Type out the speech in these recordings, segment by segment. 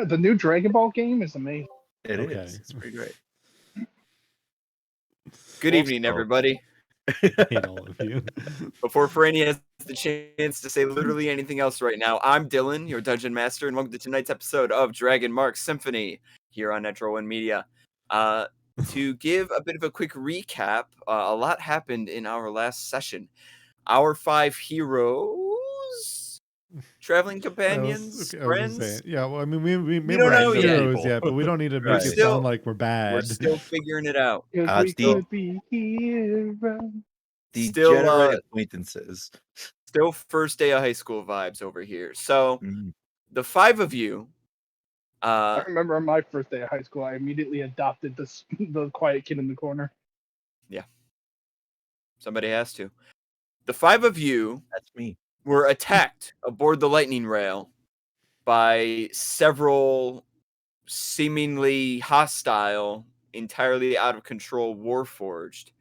The new Dragon Ball game is amazing. It is. It's pretty great. Good evening, everybody. I hate all of you. Before Franny has the chance to say literally anything else right now, I'm Dylan, your Dungeon Master, and welcome to tonight's episode of Dragonmark Symphony here on Natural One Media. To give a bit of a quick recap, a lot happened in our last session. Our 5 heroes, traveling companions, friends. Yeah, well, I mean, we maybe don't we're know not yet. heroes yet, but we don't need to make it Still- sound like we're bad. We're still figuring it out. Because we Steve. could be heroes. Degenerate acquaintances. Still first day of high school vibes over here. So, Mm. the 5 of you... I remember on my first day of high school, I immediately adopted the quiet kid in the corner. Somebody has to. The 5 of you That's me. were attacked aboard the lightning rail by several seemingly hostile, entirely out of control Warforged.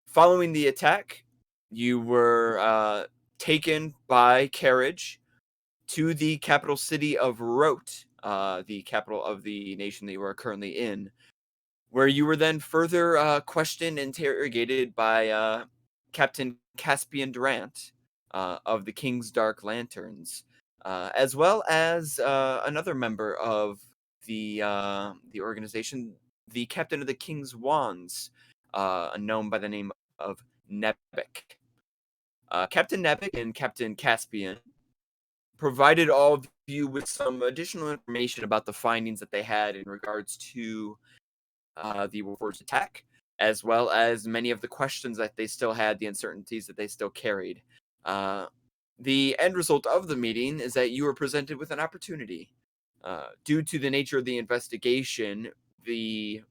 Following the attack, you were taken by carriage to the capital city of Rote, the capital of the nation that you are currently in, where you were then further questioned and interrogated by Captain Caspian Durant of the King's Dark Lanterns, as well as another member of the organization, the Captain of the King's Wands, known by the name of Nebek. Captain Nebek and Captain Caspian provided all of you with some additional information about the findings that they had in regards to the Warforged attack, as well as many of the questions that they still had, the uncertainties that they still carried. The end result of the meeting is that you were presented with an opportunity. Due to the nature of the investigation, the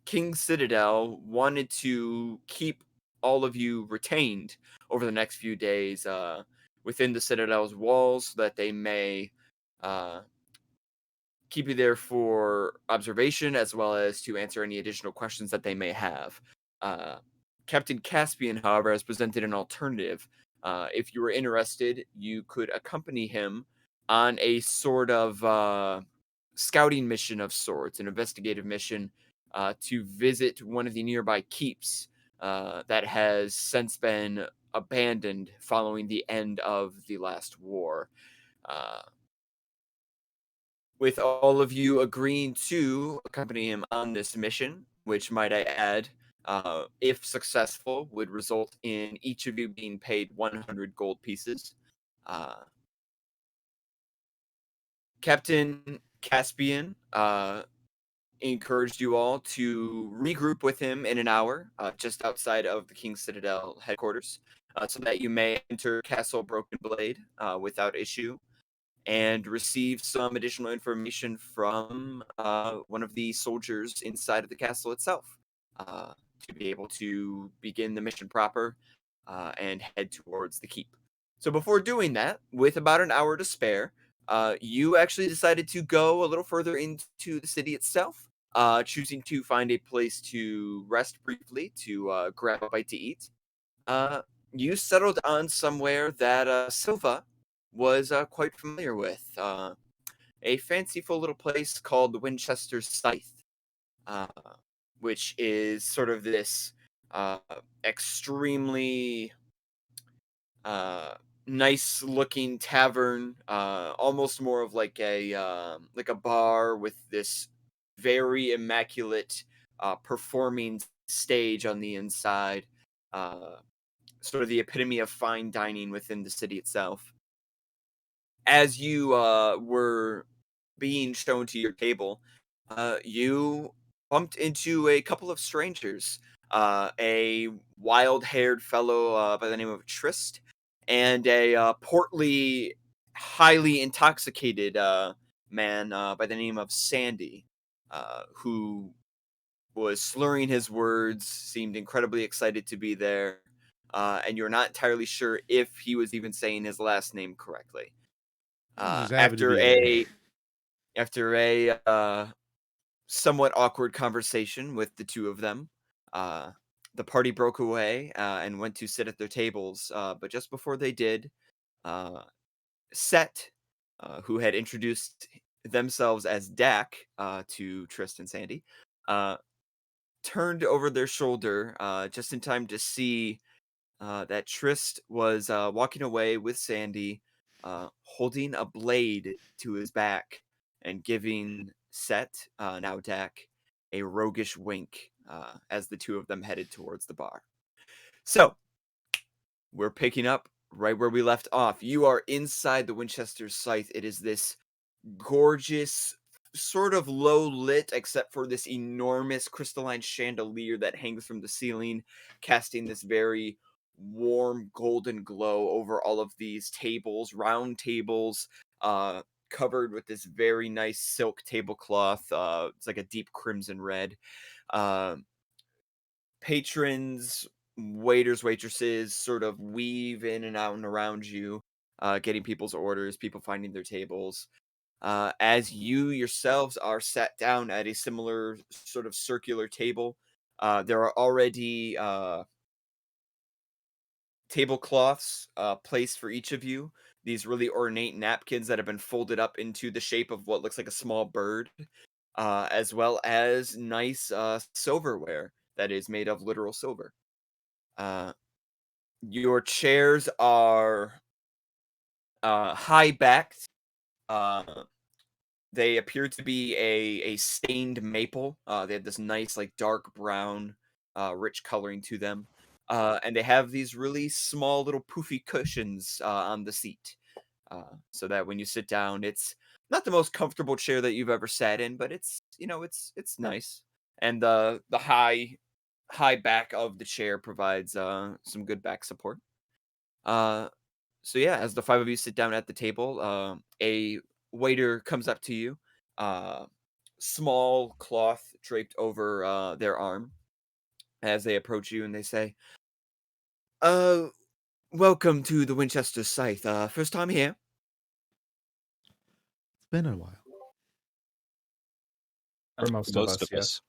King's Citadel wanted to keep all of you retained over the next few days within the Citadel's walls so that they may keep you there for observation as well as to answer any additional questions that they may have. Captain Caspian, however, has presented an alternative. If you were interested, you could accompany him on a sort of scouting mission of sorts, an investigative mission to visit one of the nearby keeps that has since been abandoned following the end of the last war. With all of you agreeing to accompany him on this mission, which, might I add, if successful, would result in each of you being paid 100 gold pieces. Captain Caspian encouraged you all to regroup with him in an hour, just outside of the King's Citadel headquarters, so that you may enter Castle Broken Blade without issue, and receive some additional information from one of the soldiers inside of the castle itself to be able to begin the mission proper and head towards the keep. So before doing that, with about an hour to spare, you actually decided to go a little further into the city itself, choosing to find a place to rest briefly, to grab a bite to eat. You settled on somewhere that Silva was quite familiar with, a fanciful little place called the Winchester Scythe, which is sort of this extremely nice looking tavern, almost more of like a bar with this very immaculate performing stage on the inside, sort of the epitome of fine dining within the city itself. As you were being shown to your table, you bumped into a couple of strangers, a wild-haired fellow by the name of Trist, and a portly, highly intoxicated man by the name of Sandy, who was slurring his words, seemed incredibly excited to be there, and you're not entirely sure if he was even saying his last name correctly. After a somewhat awkward conversation with the two of them, the party broke away and went to sit at their tables. But just before they did, Set, who had introduced themselves as Dak to Trist and Sandy, turned over their shoulder just in time to see that Trist was walking away with Sandy, holding a blade to his back and giving Set, now Dak, a roguish wink as the two of them headed towards the bar. So, we're picking up right where we left off. You are inside the Winchester's Scythe. It is this gorgeous, sort of low lit, except for this enormous crystalline chandelier that hangs from the ceiling, casting this very warm golden glow over all of these tables, round tables, covered with this very nice silk tablecloth. It's like a deep crimson red. Patrons, waiters, waitresses sort of weave in and out and around you, getting people's orders, people finding their tables. As you yourselves are sat down at a similar sort of circular table, there are already tablecloths placed for each of you. These really ornate napkins that have been folded up into the shape of what looks like a small bird, as well as nice silverware that is made of literal silver. Your chairs are high backed. They appear to be a stained maple. They have this nice, like, dark brown, rich coloring to them. And they have these really small little poofy cushions on the seat. So that when you sit down, it's not the most comfortable chair that you've ever sat in, but it's it's nice. And the high back of the chair provides some good back support. So yeah, as the five of you sit down at the table, a waiter comes up to you, small cloth draped over their arm, as they approach you and they say, "Uh, welcome to the Winchester Scythe. First time here?" It's been a while. For most of us, yes.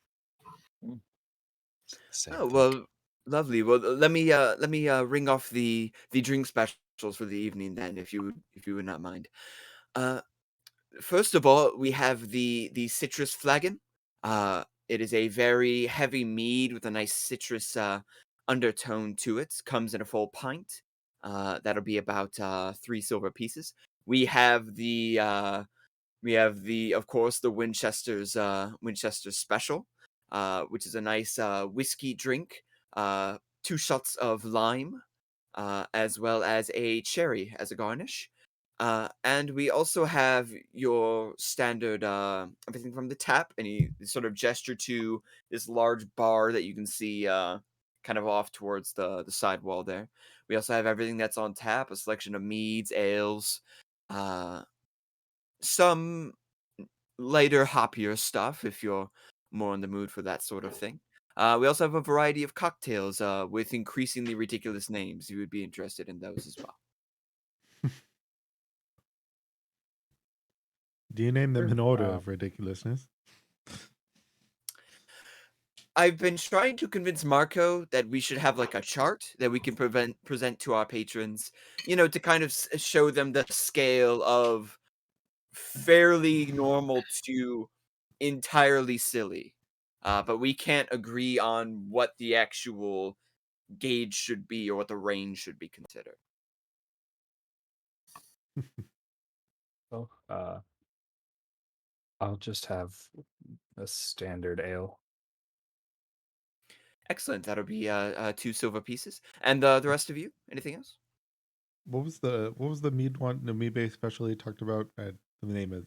Same Oh thing. well, lovely. Well, let me ring off the drink specials for the evening then, if you would not mind. Uh, First of all, we have the citrus flagon. It is a very heavy mead with a nice citrus undertone to it. Comes in a full pint. That'll be about 3 silver pieces. We have of course, the Winchester's special, which is a nice whiskey drink. 2 shots of lime, as well as a cherry as a garnish. And we also have your standard everything from the tap, and he sort of gesture to this large bar that you can see kind of off towards the side wall there. We also have everything that's on tap, a selection of meads, ales, some lighter, hoppier stuff if you're more in the mood for that sort of thing. We also have a variety of cocktails with increasingly ridiculous names. You would be interested in those as well. Do you name them Sure. in order of ridiculousness? I've been trying to convince Marco that we should have like a chart that we can present to our patrons, to kind of show them the scale of fairly normal to entirely silly. But we can't agree on what the actual gauge should be or what the range should be considered. Well, I'll just have a standard ale. Excellent. That'll be 2 silver pieces. And the rest of you, anything else? What was the mead one? The mead based special you talked about? The name is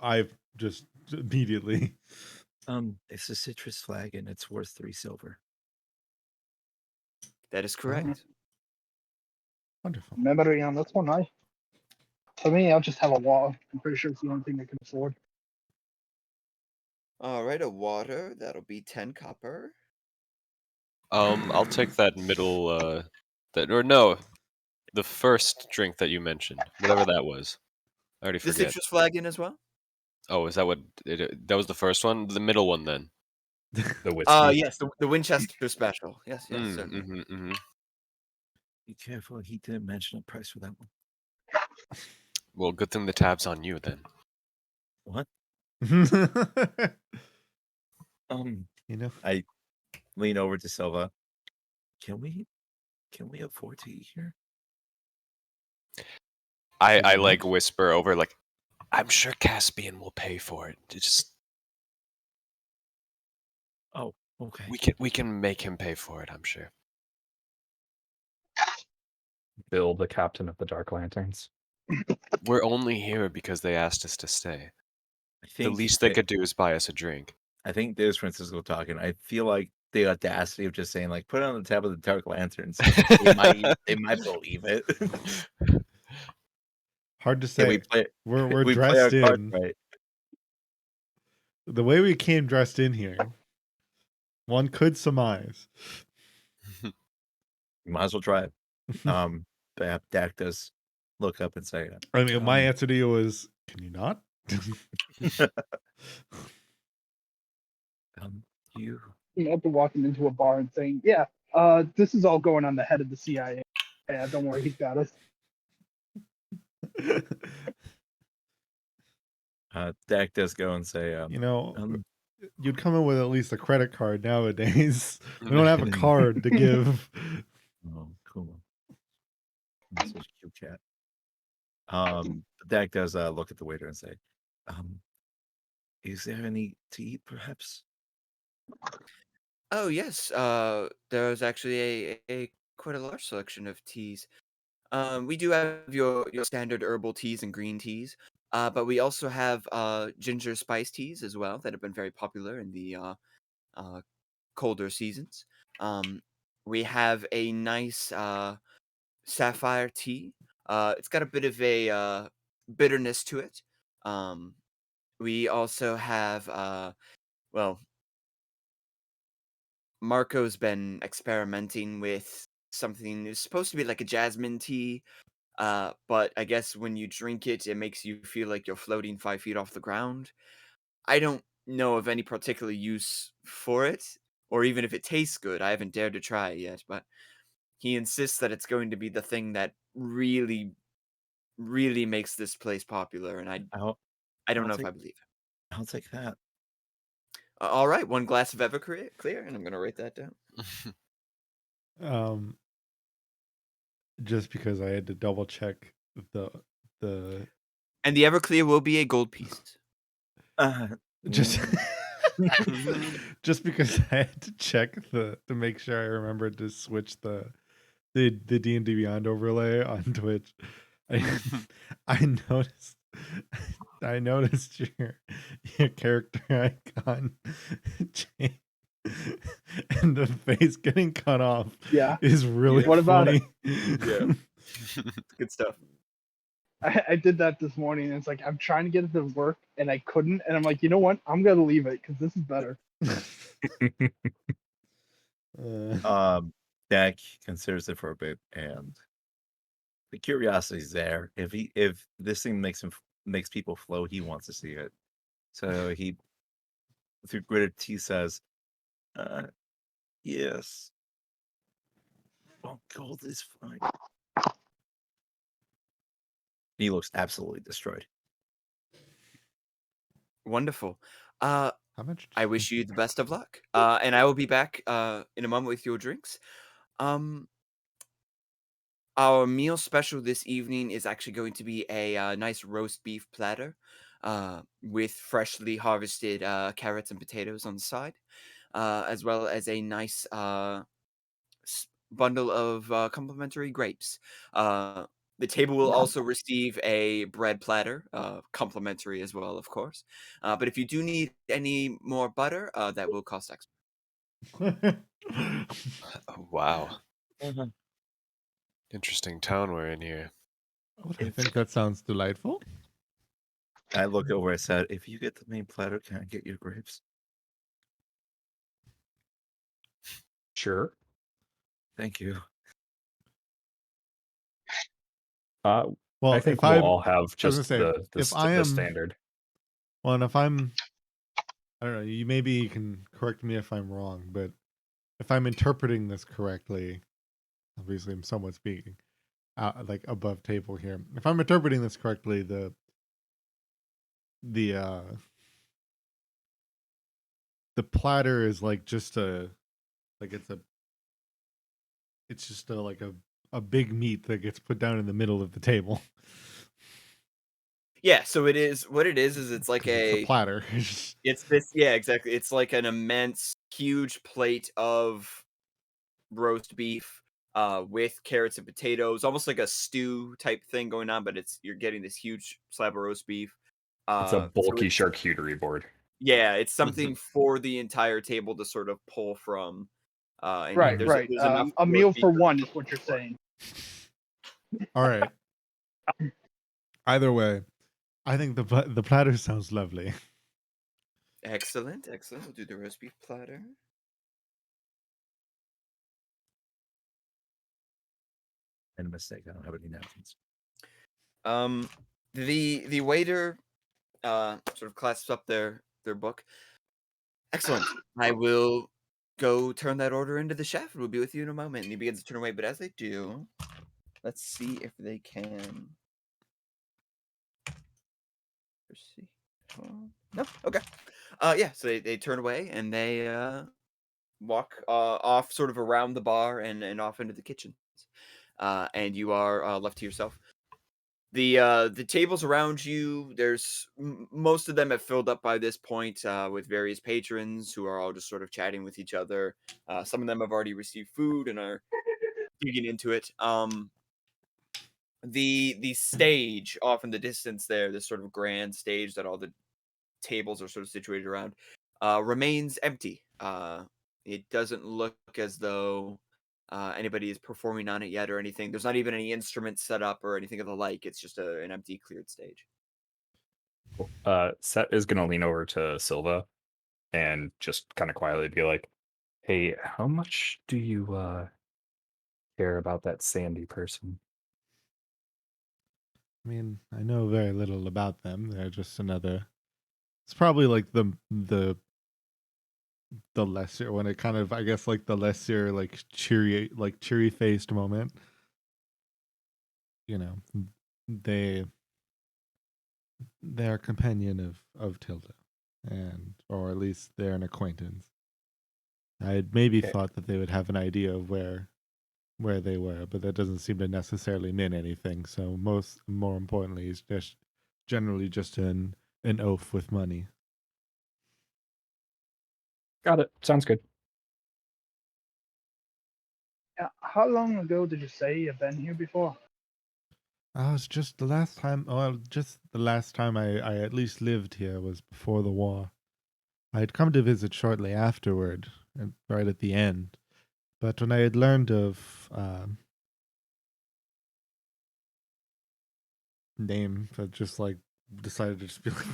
I've just immediately. It's a citrus flag and it's worth 3 silver. That is correct. Wonderful. Memory on this one, For me, I'll just have a water. I'm pretty sure it's the only thing I can afford. All right, a water. That'll be 10 copper. I'll take that middle, the first drink that you mentioned, whatever that was. I already The forget. citrus flagon as well? Oh, is that what that was the first one? The middle one then. The whiskey. Yes, the Winchester special. Yes, certainly. Mm-hmm. Be careful, he didn't mention a price for that one. Well, good thing the tab's on you then. What? You know, I lean over to Silva. Can we afford to eat here? I like whisper over like, I'm sure Caspian will pay for it. Just Oh, okay. we can make him pay for it, I'm sure. Bill, the captain of the Dark Lanterns. We're only here because they asked us to stay. I The think least they could do is buy us a drink. I think there's Francisco talking. I feel like the audacity of just saying like, put it on the tab of the Dark Lanterns. They might believe it. hard to Yeah, say. we play We're we play our dressed cards in right. the way we came dressed in here. One could surmise. You might as well try it. But Dak does look up and say, I mean, my answer to you was, "Can you not?" You Up and walking into a bar and saying, "Yeah, this is all going on the head of the CIA. Yeah, don't worry, he's got us." Dak does go and say, You know, um, you'd come in with at least a credit card nowadays. We don't have a card to give. "Oh, cool. That's such a cute cat." Dak does look at the waiter and say, "Is there any to eat, perhaps?" Oh yes, there's actually a quite a large selection of teas. We do have your standard herbal teas and green teas, but we also have ginger spice teas as well that have been very popular in the uh, colder seasons. We have a nice sapphire tea. It's got a bit of a bitterness to it. We also have well, Marco's been experimenting with something that's supposed to be like a jasmine tea, but I guess when you drink it, it makes you feel like you're floating 5 feet off the ground. I don't know of any particular use for it, or even if it tastes good. I haven't dared to try it yet, but he insists that it's going to be the thing that really, really makes this place popular, and I'll, I don't I'll know if take, I believe it. I'll take that. All right, one glass of Everclear, and I'm going to write that down. Just because I had to double check the And the Everclear will be a gold piece. just Mhm. just because I had to check to make sure I remembered to switch the D&D Beyond overlay on Twitch. I noticed I noticed your character icon change, and the face getting cut off Yeah. is really What about funny. Yeah. Good stuff. I did that this morning, and it's like I'm trying to get it to work, and I couldn't, and I'm like, you know what? I'm gonna leave it because this is better. Dak considers it for a bit, and the curiosity's there. If this thing makes people flow, he wants to see it. So he, through gritted teeth, says, "Yes. Well, gold is fine." He looks absolutely destroyed. Wonderful. How much? I wish you the best of luck. And I will be back in a moment with your drinks. Our meal special this evening is actually going to be a nice roast beef platter with freshly harvested carrots and potatoes on the side, as well as a nice bundle of complimentary grapes. The table will also receive a bread platter, complimentary as well, of course. But if you do need any more butter, that will cost extra. Oh, wow. Interesting tone we're in here. I think that sounds delightful. I look over and said, "If you get the main platter, can I get your grapes?" Sure. Thank you. Well, Well, I think if we'll I'm, all have I was gonna just say, the standard. well, and if I'm, I don't know, you maybe can correct me if I'm wrong, but if I'm interpreting this correctly, obviously I'm somewhat speaking, like above table here. If I'm interpreting this correctly, the platter is like just it's just like a big meat that gets put down in the middle of the table. Yeah, so it is what it is it's like 'Cause it's a platter. it's this exactly. It's like an immense huge plate of roast beef with carrots and potatoes, almost like a stew type thing going on, but you're getting this huge slab of roast beef. It's a So bulky charcuterie board. yeah, it's something for the entire table to sort of pull from. And Right, there's right. there's enough A meal roast beef for one is what you're saying. All right. Either way, I think the platter sounds lovely. Excellent. We'll do the roast beef platter. And a mistake. I don't have any napkins. The waiter sort of clasps up their book. Excellent. I will go turn that order into the chef. We'll be with you in a moment. And he begins to turn away, but as they do, let's see if they can proceed. No, okay. Yeah, so they turn away and they walk off sort of around the bar and off into the kitchen. And you are left to yourself. The tables around you, there's most of them have filled up by this point with various patrons who are all just sort of chatting with each other. Some of them have already received food and are digging into it. The stage off in the distance there, this sort of grand stage that all the tables are sort of situated around, remains empty. It doesn't look as though anybody is performing on it yet or anything. There's not even any instruments set up or anything of the like. It's just an empty, cleared stage. Set is gonna lean over to Silva and just kind of quietly be like, "Hey, how much do you care about that Sandy person?" I mean, I know very little about them. They're just another. It's probably like the lesser when it kind of, I guess, like the lesser cheery faced moment. You know, they're a companion of Tilda, or at least they're an acquaintance. I had maybe Okay. thought that they would have an idea of where they were, but that doesn't seem to necessarily mean anything. So more importantly, is just generally just an oaf with money. Got it. Sounds good. Yeah, how long ago did you say you've been here before? Was just the last time. Well, just the last time I at least lived here was before the war. I had come to visit shortly afterward, and right at the end. But when I had learned of name, I just like decided to just be like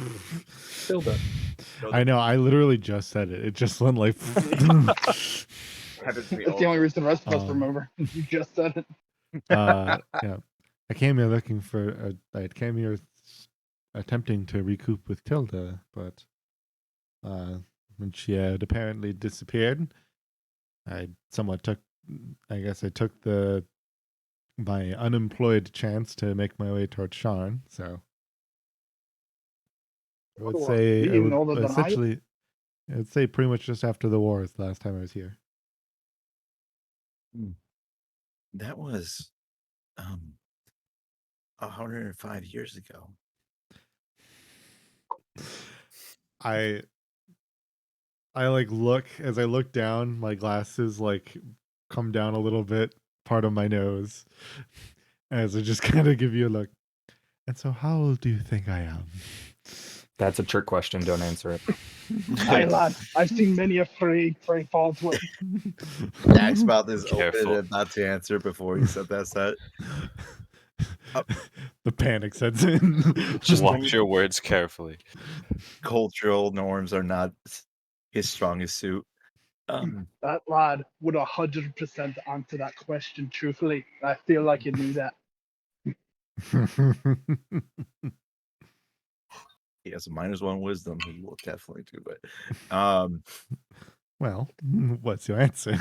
Tilda. I know. I literally just said it. It just went like. Happens to me That's the only reason the rest of us Um, remember. You just said it. Yeah. I came here looking for. I came here attempting to recoup with Tilda, but when she had apparently disappeared, I somewhat took. I guess I took my unemployed chance to make my way towards Sharn. So I would Cool. say You I even would older than I am. essentially. I would say pretty much just after the war is the last time I was here. That was 105 years ago. I like look as I look down, my glasses like come down a little bit, part of my nose, as I just kind of give you a look. And so, how old do you think I am? That's a trick question. Don't answer it. Hey lad, I've seen many a free falls with. Dax about this Careful. open and not to answer before he said that set. The panic sets in. Just watch your words carefully. Cultural norms are not his strongest suit. That lad would 100% answer that question truthfully. I feel like you knew that. He has a -1 wisdom. He will definitely do it. Well, what's your answer?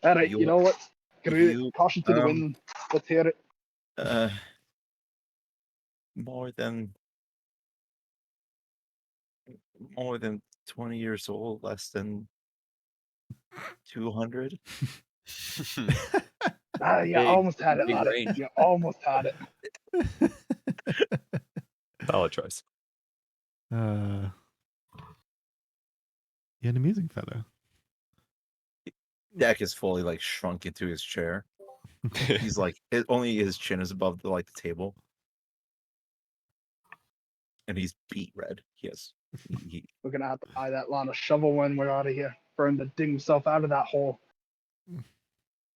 All right, You- you know what? you, Caution to the wind. Let's hear it. more than 20 years old, less than 200. You Big- almost had it, big laddie. range. You almost had it. Solid choice. You're an amusing fellow. Dak is fully like shrunk into his chair. He's like only his chin is above the table, and he's beet red. Yes, We're gonna have to buy that Lana shovel when we're out of here for him to dig himself out of that hole.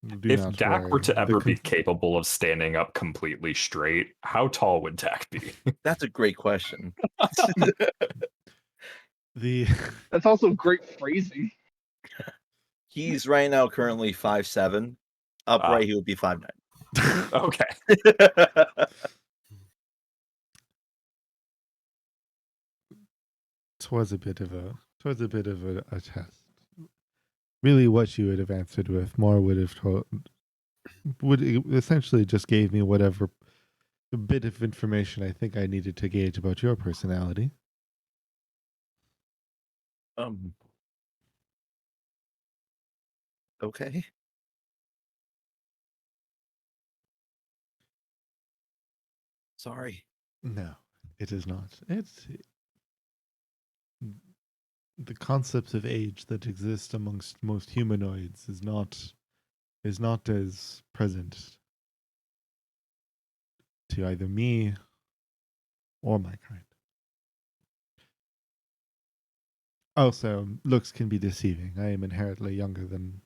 Do If not Dak worry. were to The ever be com- capable of standing up completely straight, how tall would Dak be? that's a great question. the That's also great phrasing. He's right now currently 5'7". Upright, he would be 5'9". Okay. twas a bit of a test. Really, what you would have answered with more would have told would essentially just gave me whatever bit of information I think I needed to gauge about your personality. Okay. Sorry. No, it is not. It's the concepts of age that exist amongst most humanoids is not as present to either me or my kind. Also, looks can be deceiving. I am inherently younger than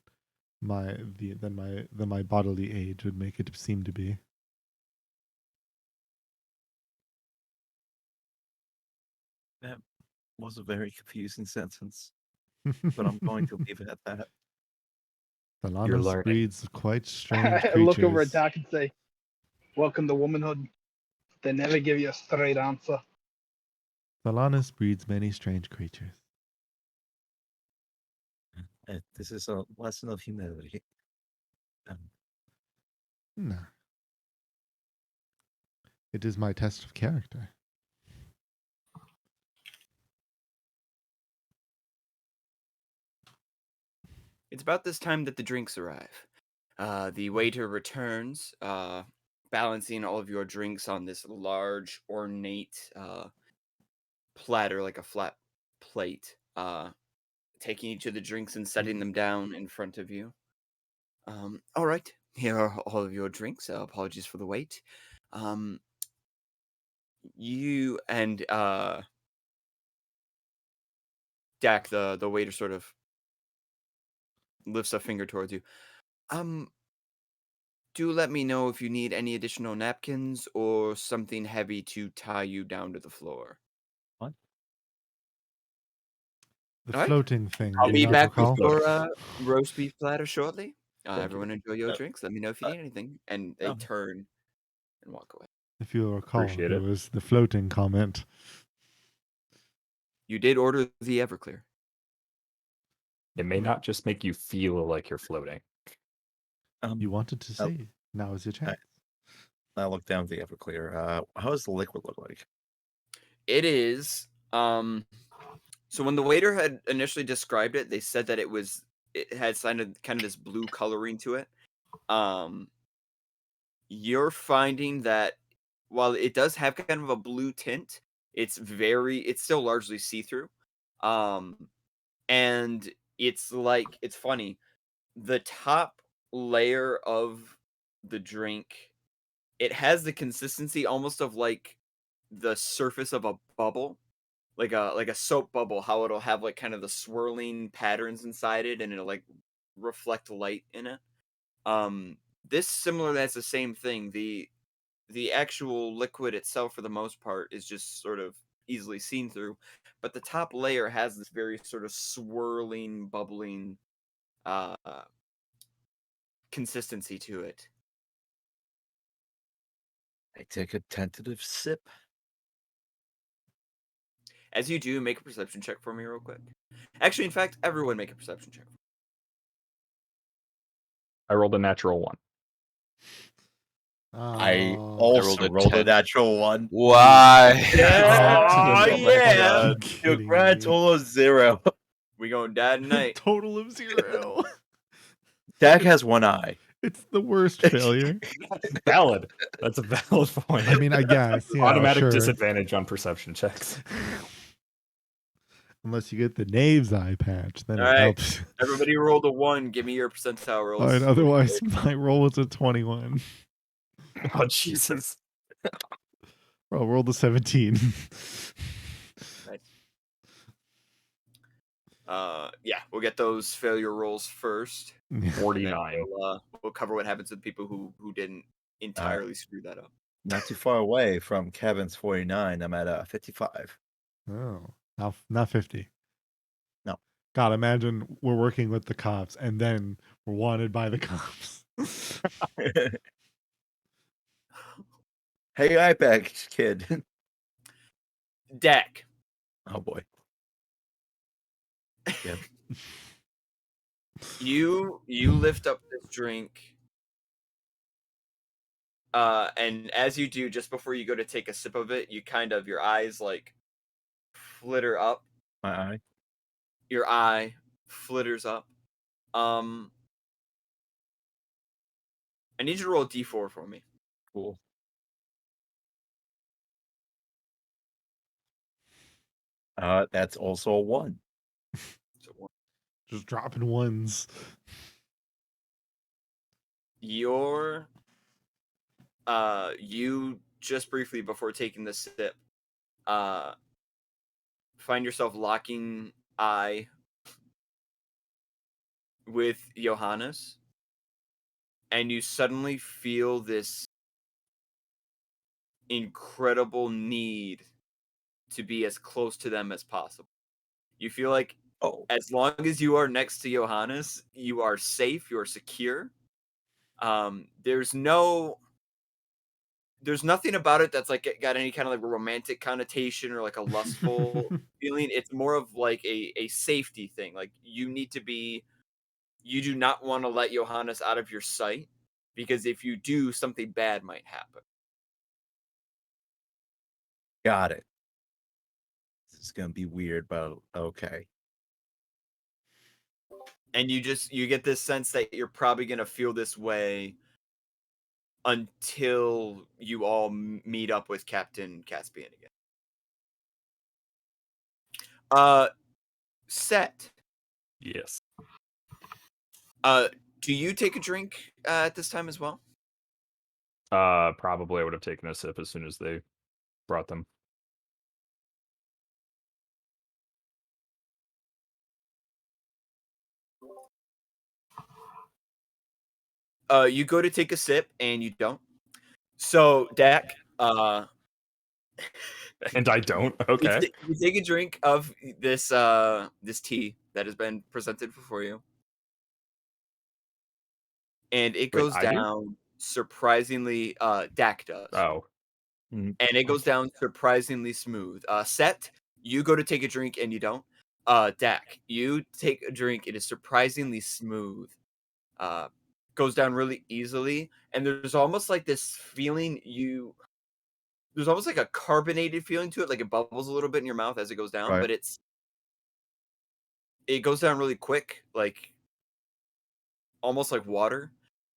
my bodily age would make it seem to be. That was a very confusing sentence, but I'm going to leave it at that. Thalanos learning. breeds quite strange I look over at creatures. Dak and say, "Welcome to womanhood." They never give you a straight answer. Thalanos breeds many strange creatures. This is a lesson of humility. No. It is my test of character. It's about this time that the drinks arrive. The waiter returns, balancing all of your drinks on this large, ornate platter, like a flat plate, taking each of the drinks and setting them down in front of you. All right, here are all of your drinks. Apologies for the wait. You and Dak, the waiter, sort of lifts a finger towards you. Do let me know if you need any additional napkins or something heavy to tie you down to the floor. What? The All right. floating thing. I'll do be you not back with recall? your roast beef platter shortly. Thank you. Everyone enjoy your Uh, drinks. Let me know if you need anything. And they um, turn and walk away. If you recall, Appreciate there it. was the floating comment. You did order the Everclear. It may not just make you feel like you're floating. You wanted to Oh. say. Now is your chance. I look down at the Everclear. How does the liquid look like? It is. So when the waiter had initially described it, they said that it had kind of this blue coloring to it. You're finding that while it does have kind of a blue tint, it's still largely see-through. And it's funny. The top layer of the drink, it has the consistency almost of like the surface of a bubble, like a soap bubble, how it'll have like kind of the swirling patterns inside it and it'll like reflect light in it. This similarly has the same thing. The actual liquid itself, for the most part, is just sort of easily seen through, but the top layer has this very sort of swirling, bubbling consistency to it. I take a tentative sip. As you do, make a perception check for me real quick. Actually, in fact, everyone make a perception check. I rolled a natural 1. I Oh, also rolled a rolled a 10. natural one. Why? Yeah. Oh, Oh, my yeah. God. Your Kidding grand me. total of 0. We going dad tonight. Total of 0. Dak has one eye. It's the worst failure. Valid. That's a valid point. I mean, I guess. Yeah, Automatic sure. disadvantage on perception checks. Unless you get the knave's eye patch, then All it right. helps. Everybody rolled a 1. Give me your percentile rolls. All right, otherwise, my roll was a 21. Oh, Jesus. Bro, rolled a 17. Yeah, we'll get those failure rolls first. and then 49. We'll cover what happens with people who didn't entirely screw that up. Not too far away from Kevin's 49. I'm at 55. Oh, not 50. No. God, imagine we're working with the cops and then we're wanted by the cops. Hey, eye patch kid. Dak. Oh boy. Yep. You lift up this drink. And as you do, just before you go to take a sip of it, you kind of, your eyes like flitter up. My eye. Your eye flitters up. I need you to roll a d4 for me. Cool. That's also a 1. So Just dropping ones. you just briefly before taking the sip, find yourself locking eye with Johannes, and you suddenly feel this incredible need to be as close to them as possible. You feel like Oh. as long as you are next to Johannes, you are safe, you are secure. There's nothing about it that's like got any kind of like a romantic connotation or like a lustful feeling. It's more of like a safety thing. Like you do not want to let Johannes out of your sight, because if you do, something bad might happen. Got it. This is gonna be weird, but okay. And you get this sense that you're probably going to feel this way until you all meet up with Captain Caspian again. Set. Yes. Do you take a drink at this time as well? Probably I would have taken a sip as soon as they brought them. You go to take a sip and you don't. So, Dak, And I don't. Okay. you take a drink of this tea that has been presented before you, and it goes I do? down surprisingly. Dak does. Oh. And it goes down surprisingly smooth. Set, you go to take a drink and you don't. Dak, you take a drink. It is surprisingly smooth. Goes down really easily, and there's almost like this feeling there's almost like a carbonated feeling to it, like it bubbles a little bit in your mouth as it goes down, Right. but it goes down really quick, like almost like water.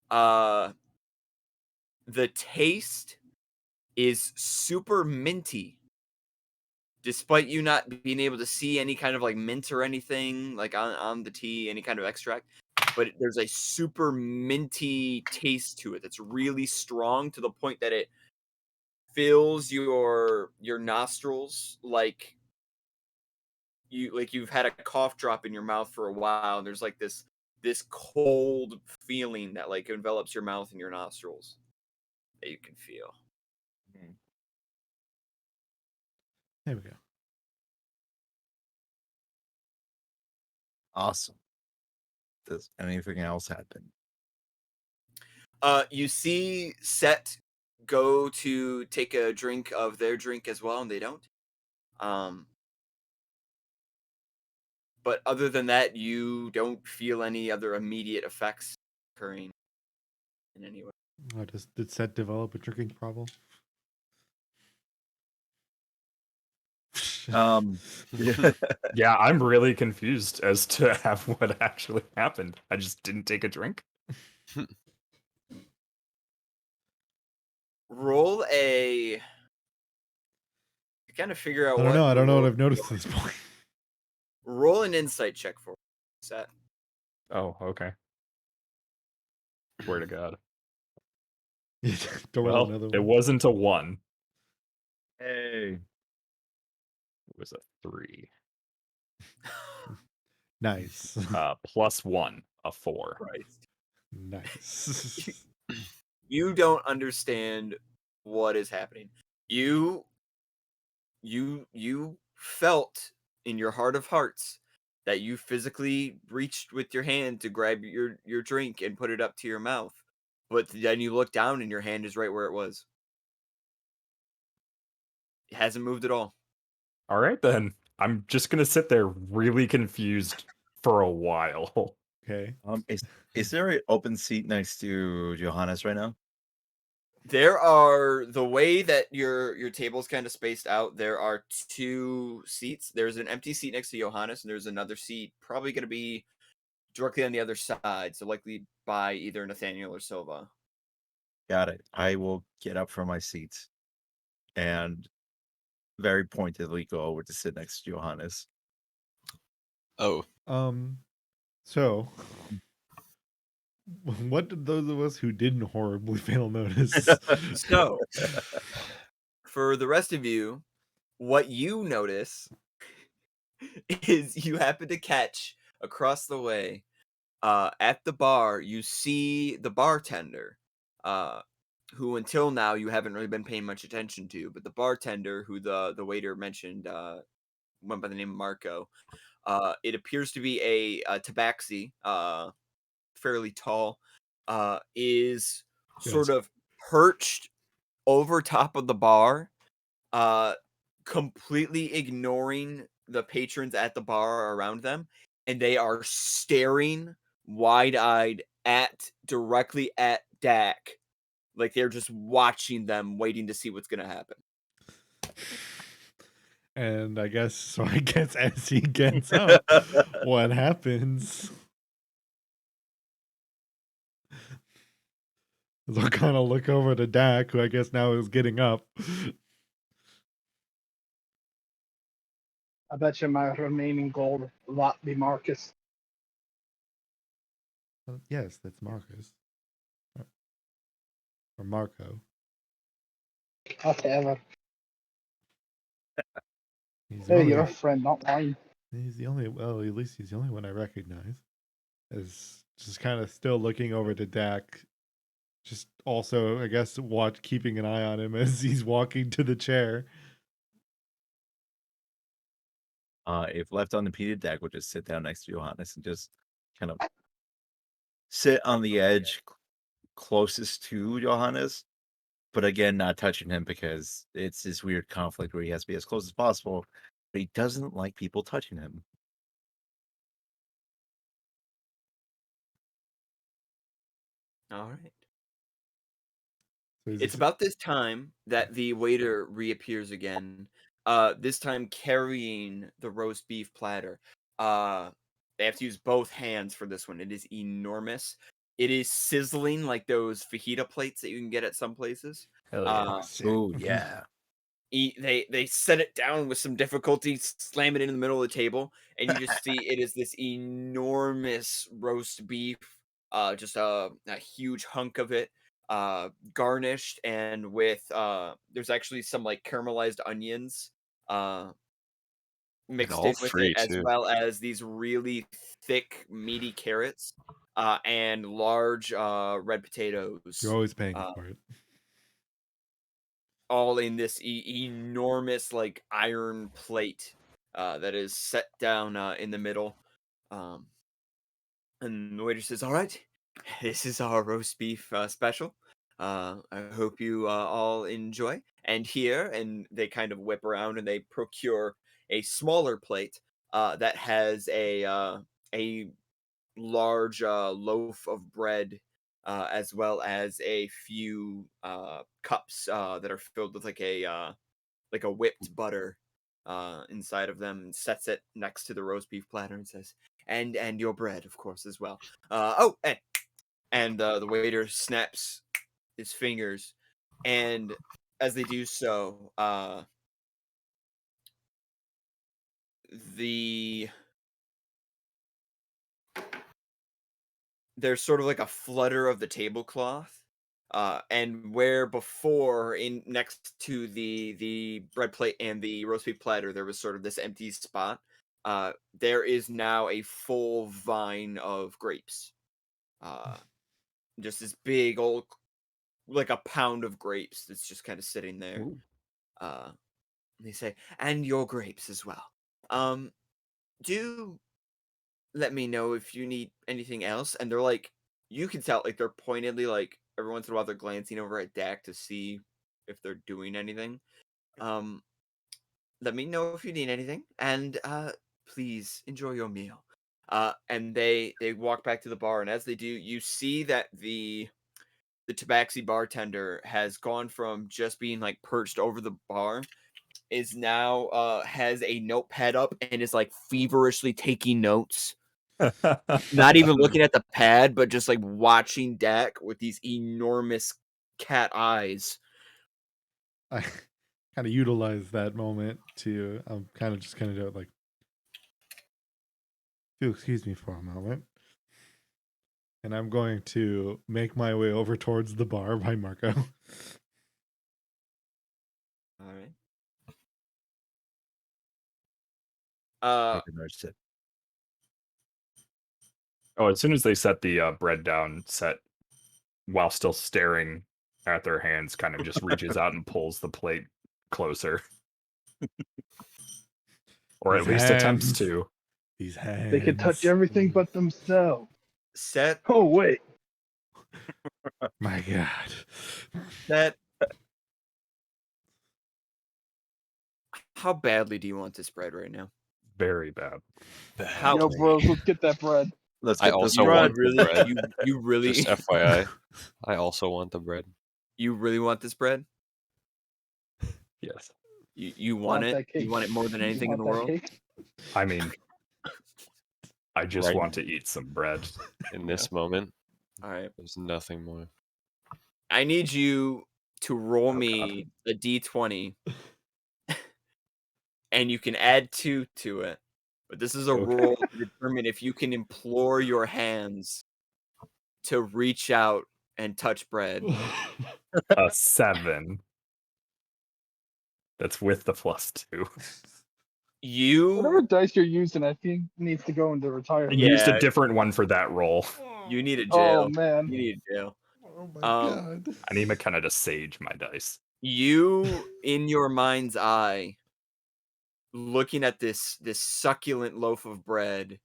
The taste is super minty, despite you not being able to see any kind of like mint or anything like on the tea, any kind of extract. But there's a super minty taste to it that's really strong, to the point that it fills your nostrils like you've had a cough drop in your mouth for a while, and there's like this cold feeling that like envelops your mouth and your nostrils that you can feel. There we go. Awesome. Does anything else happen? You see Set go to take a drink of their drink as well, and they don't. But other than that, you don't feel any other immediate effects occurring in any way. Did Set develop a drinking problem? Yeah. Yeah, I'm really confused as to what actually happened. I just didn't take a drink. Roll a. Kind of figure out I what. don't know. I the don't know what roll- I've noticed at this point. Roll an insight check for Set. Oh, okay. Swear to God. Don't roll Well, another it one. wasn't a 1. Hey. It was a 3. Nice. Plus 1, a 4. Christ. Nice. You don't understand what is happening. You felt in your heart of hearts that you physically reached with your hand to grab your drink and put it up to your mouth. But then you look down and your hand is right where it was. It hasn't moved at all. All right, then. I'm just going to sit there really confused for a while. Okay. Is there an open seat next to Johannes right now? There are, the way that your table's kind of spaced out, there are 2 seats. There's an empty seat next to Johannes, and there's another seat probably going to be directly on the other side, so likely by either Nathaniel or Silva. Got it. I will get up from my seat and very pointedly go over to sit next to Johannes. Oh, So what did those of us who didn't horribly fail notice? So, for the rest of you, what you notice is you happen to catch across the way at the bar, you see the bartender, who until now you haven't really been paying much attention to, but the bartender who the waiter mentioned went by the name of Marco. It appears to be a tabaxi, fairly tall, is sort Yes. of perched over top of the bar, completely ignoring the patrons at the bar around them, and they are staring wide-eyed directly at Dak, like they're just watching them, waiting to see what's gonna happen. And I guess as he gets up, what happens? They'll kind of look over to Dak, who I guess now is getting up. I bet you my remaining gold will not be Marcus. Yes, that's Marcus. Or Marco. Whatever. He's the Hey, only, you're a friend, not mine. well, at least he's the only one I recognize. As just kind of still looking over to Dak. Just also, I guess, keeping an eye on him as he's walking to the chair. If left unimpeded, Dak would just sit down next to Johannes and just kind of sit on the edge closest to Johannes, but again, not touching him because it's this weird conflict where he has to be as close as possible, but he doesn't like people touching him. All right. So It's about this time that the waiter reappears again. This time carrying the roast beef platter. They have to use both hands for this one. It is enormous. It is sizzling like those fajita plates that you can get at some places. Hell yeah. Oh yeah. They set it down with some difficulty, slam it in the middle of the table, and you just see it is this enormous roast beef, just a huge hunk of it, garnished and with there's actually some like caramelized onions mixed all in with three, it, as too. well as these really thick, meaty carrots, and large red potatoes. You're always paying for it. All in this enormous like iron plate that is set down in the middle. And the waiter says, "All right, this is our roast beef special. I hope you all enjoy." And here, and they kind of whip around and they procure a smaller plate that has a large loaf of bread as well as a few cups that are filled with like a whipped butter inside of them, and sets it next to the roast beef platter and says, and your bread, of course, as well. And the waiter snaps his fingers, and as they do so, there's sort of like a flutter of the tablecloth, and where before, in next to the bread plate and the roast beef platter, there was sort of this empty spot. There is now a full vine of grapes. Just this big old, like a pound of grapes that's just kind of sitting there. Ooh. They say, and your grapes as well. Do let me know if you need anything else. And they're like, you can tell, like, they're pointedly, like, every once in a while they're glancing over at Dak to see if they're doing anything. Let me know if you need anything, and please enjoy your meal. And they walk back to the bar, and as they do, you see that the tabaxi bartender has gone from just being like perched over the bar, is now has a notepad up and is like feverishly taking notes. Not even looking at the pad, but just like watching Dak with these enormous cat eyes. I kind of utilize that moment to kind of do it like, if you'll excuse me for a moment. And I'm going to make my way over towards the bar by Marco. All right. Take a large sip. Oh, as soon as they set the bread down, Set, while still staring at their hands, kind of just reaches out and pulls the plate closer. Or at These least attempts hands. to. These hands. They can touch everything but themselves. Set. Oh wait. My God. Set. How badly do you want this bread right now? Very bad. How? Yo, bros, let's get that bread. Let's I get this also bread. want the really, bread. you really, Just FYI, I also want the bread. you really want this bread? Yes. You want it? that cake. You want it more than anything in the Want that world? cake? I mean, I just Right. want to eat some bread. In this moment, All right. there's nothing more. I need you to roll Oh, me a d20, and you can add 2 to it. But this is a Okay. roll to determine if you can implore your hands to reach out and touch bread. A 7. That's with the +2. Whatever You dice you're using, I think needs to go into I retirement. used Yeah. a different one for that roll. need a Oh jail. man. You need a jail. Oh my God. I need McKenna to sage my dice. You, in your mind's eye, looking at this succulent loaf of bread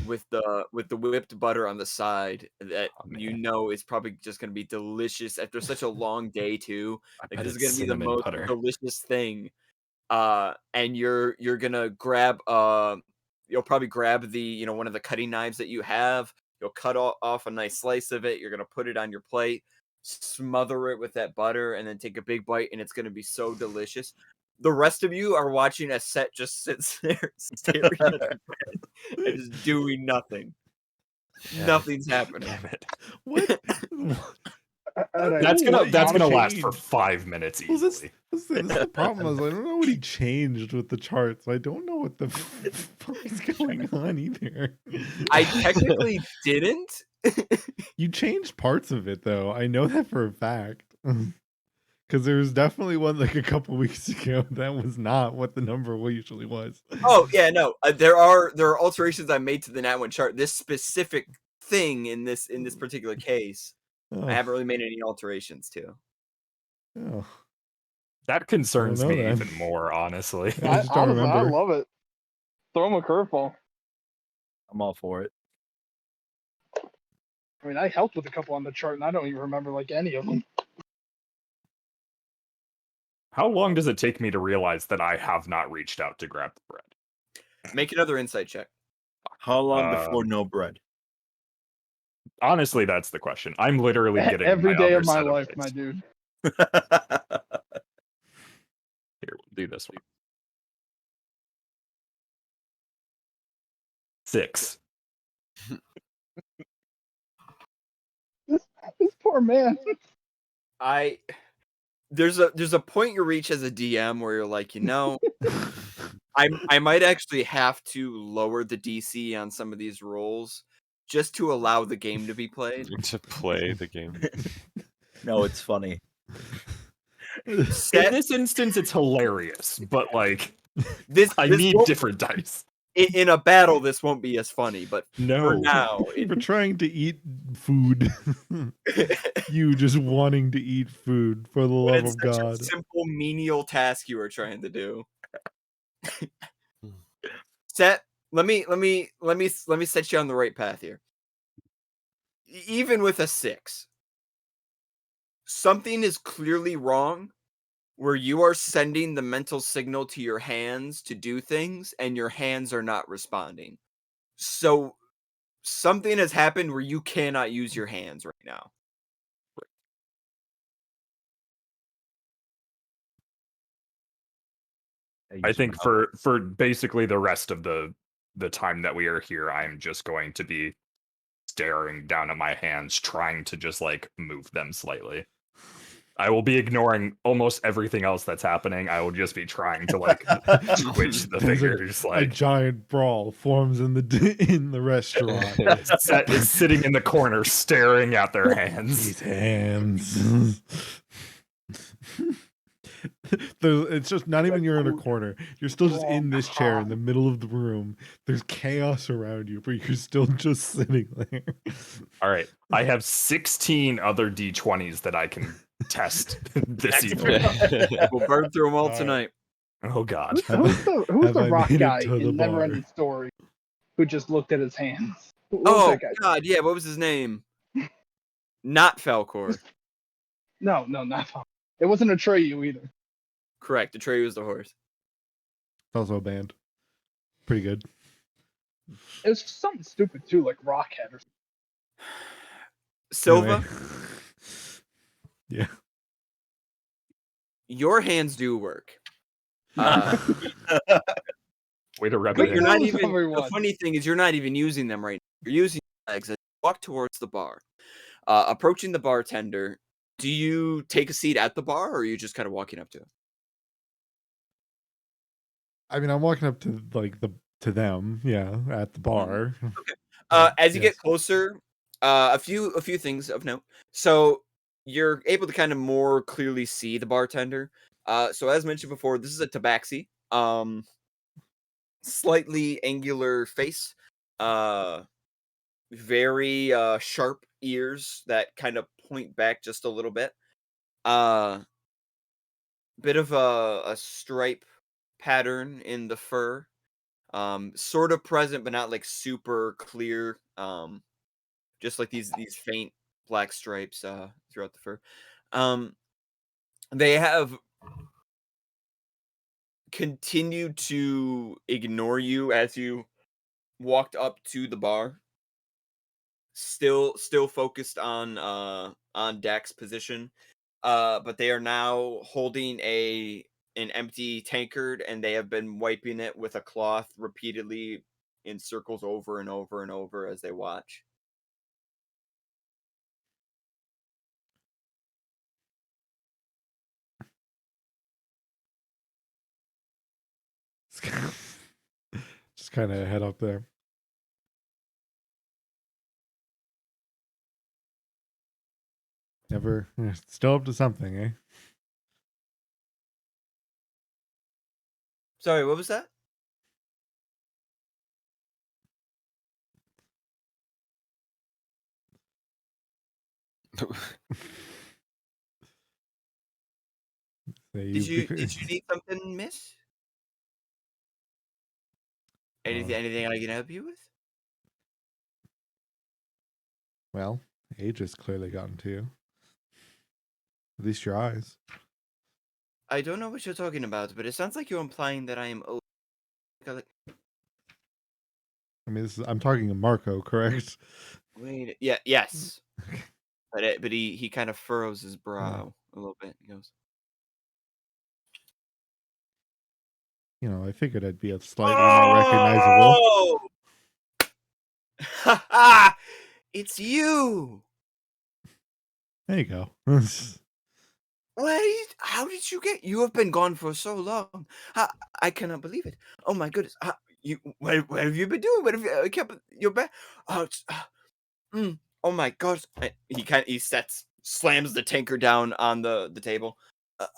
with the whipped butter on the side that Oh, you man. know is probably just going to be delicious after such a long day too. I Like bet this is it's going to be the cinnamon most butter. delicious thing. And you're gonna grab you'll probably grab the one of the cutting knives that you have. You'll cut off a nice slice of it. You're gonna put it on your plate, smother it with that butter, and then take a big bite, and it's gonna be so delicious. The rest of you are watching as Set just sits there staring at the bread and just doing nothing. Yeah. Nothing's happening. Damn it. What? That's gonna last for change. 5 minutes Well, easily. this is the problem is I don't know what he changed with the charts. I don't know what the fuck is going on either. I technically didn't. You changed parts of it though. I know that for a fact. Because there was definitely one like a couple weeks ago that was not what the number usually was. Oh yeah, no. There are alterations I made to the Nat 1 chart. This specific thing in this particular case, Oh, I haven't really made any alterations to. oh. That concerns know me then. even more, honestly. I just don't Honestly, I remember. love it. Throw him a curveball. I'm all for it. I mean, I helped with a couple on the chart, and I don't even remember like any of them. How long does it take me to realize that I have not reached out to grab the bread? Make another insight check. How long before no bread? Honestly, that's the question. I'm literally getting Every my day other of my set life, dice. my dude. Here, we'll do this one. 6. This poor man. There's a point you reach as a DM where you're like, I might actually have to lower the DC on some of these rolls just to allow the game to be played. To play the game. No, it's funny. In this instance, it's hilarious, but like, I need won't- different dice. in a battle, this won't be as funny, but for No. now, We're trying to eat food. You just wanting to eat food for the love it's of such God. a simple menial task you are trying to do. Set, let me set you on the right path here. Even with a 6, something is clearly wrong where you are sending the mental signal to your hands to do things and your hands are not responding. So something has happened where you cannot use your hands right now. I think for basically the rest of the time that we are here, I'm just going to be staring down at my hands, trying to just like move them slightly. I will be ignoring almost everything else that's happening. I will just be trying to like twitch the There's fingers. a Like giant brawl forms in the restaurant. Set is sitting in the corner staring at their hands. These hands. It's just not even you're in a corner. You're still just in this chair in the middle of the room. There's chaos around you, but you're still just sitting there. All right. I have 16 other D20s that I can test this evening. We'll burn through them all right. tonight. Oh God. Who's Have the I rock made it guy to the in bar? Neverending Story who just looked at his hands? What was Oh that guy? God, yeah. What was his name? Not Falcor. No, not Tom. It wasn't Atreyu either. Correct. Atreyu was the horse. It's also a band. Pretty good. It was something stupid too, like Rockhead or something. Silva, Anyway. Yeah. your hands do work. Uh, Way to rub but it you're in. not That was even. number The one. funny thing is, you're not even using them right now. You're using your legs as you walk towards the bar. Approaching the bartender, do you take a seat at the bar, or are you just kind of walking up to him? I mean, I'm walking up to to them, yeah, at the bar. As you Yes. get closer, a few things of note. So you're able to kind of more clearly see the bartender. So as mentioned before, this is a tabaxi. Slightly angular face. Very sharp ears that kind of point back just a little bit. Bit of a stripe pattern in the fur. Sort of present, but not like super clear. Just like these faint black stripes throughout the fur. They have continued to ignore you as you walked up to the bar. Still focused on Dak's position. But they are now holding an empty tankard, and they have been wiping it with a cloth repeatedly in circles over and over and over as they watch. Just kind of head up there. Never, still up to something, eh? Sorry, what was that? Did you need something, miss? Anything I can help you with? Well, age has clearly gotten to you. At least your eyes. I don't know what you're talking about, but it sounds like you're implying that I am old. I mean, I'm talking to Marco, correct? Wait. Yeah. Yes. But he kind of furrows his brow a little bit. He goes, I figured I'd be a slightly more recognizable. "Oh, ha ha! It's you. There you go. Wait, how did you get? You have been gone for so long. I cannot believe it. Oh my goodness. What have you been doing? What have you kept your back? Oh, oh my gosh. He slams the tanker down on the table.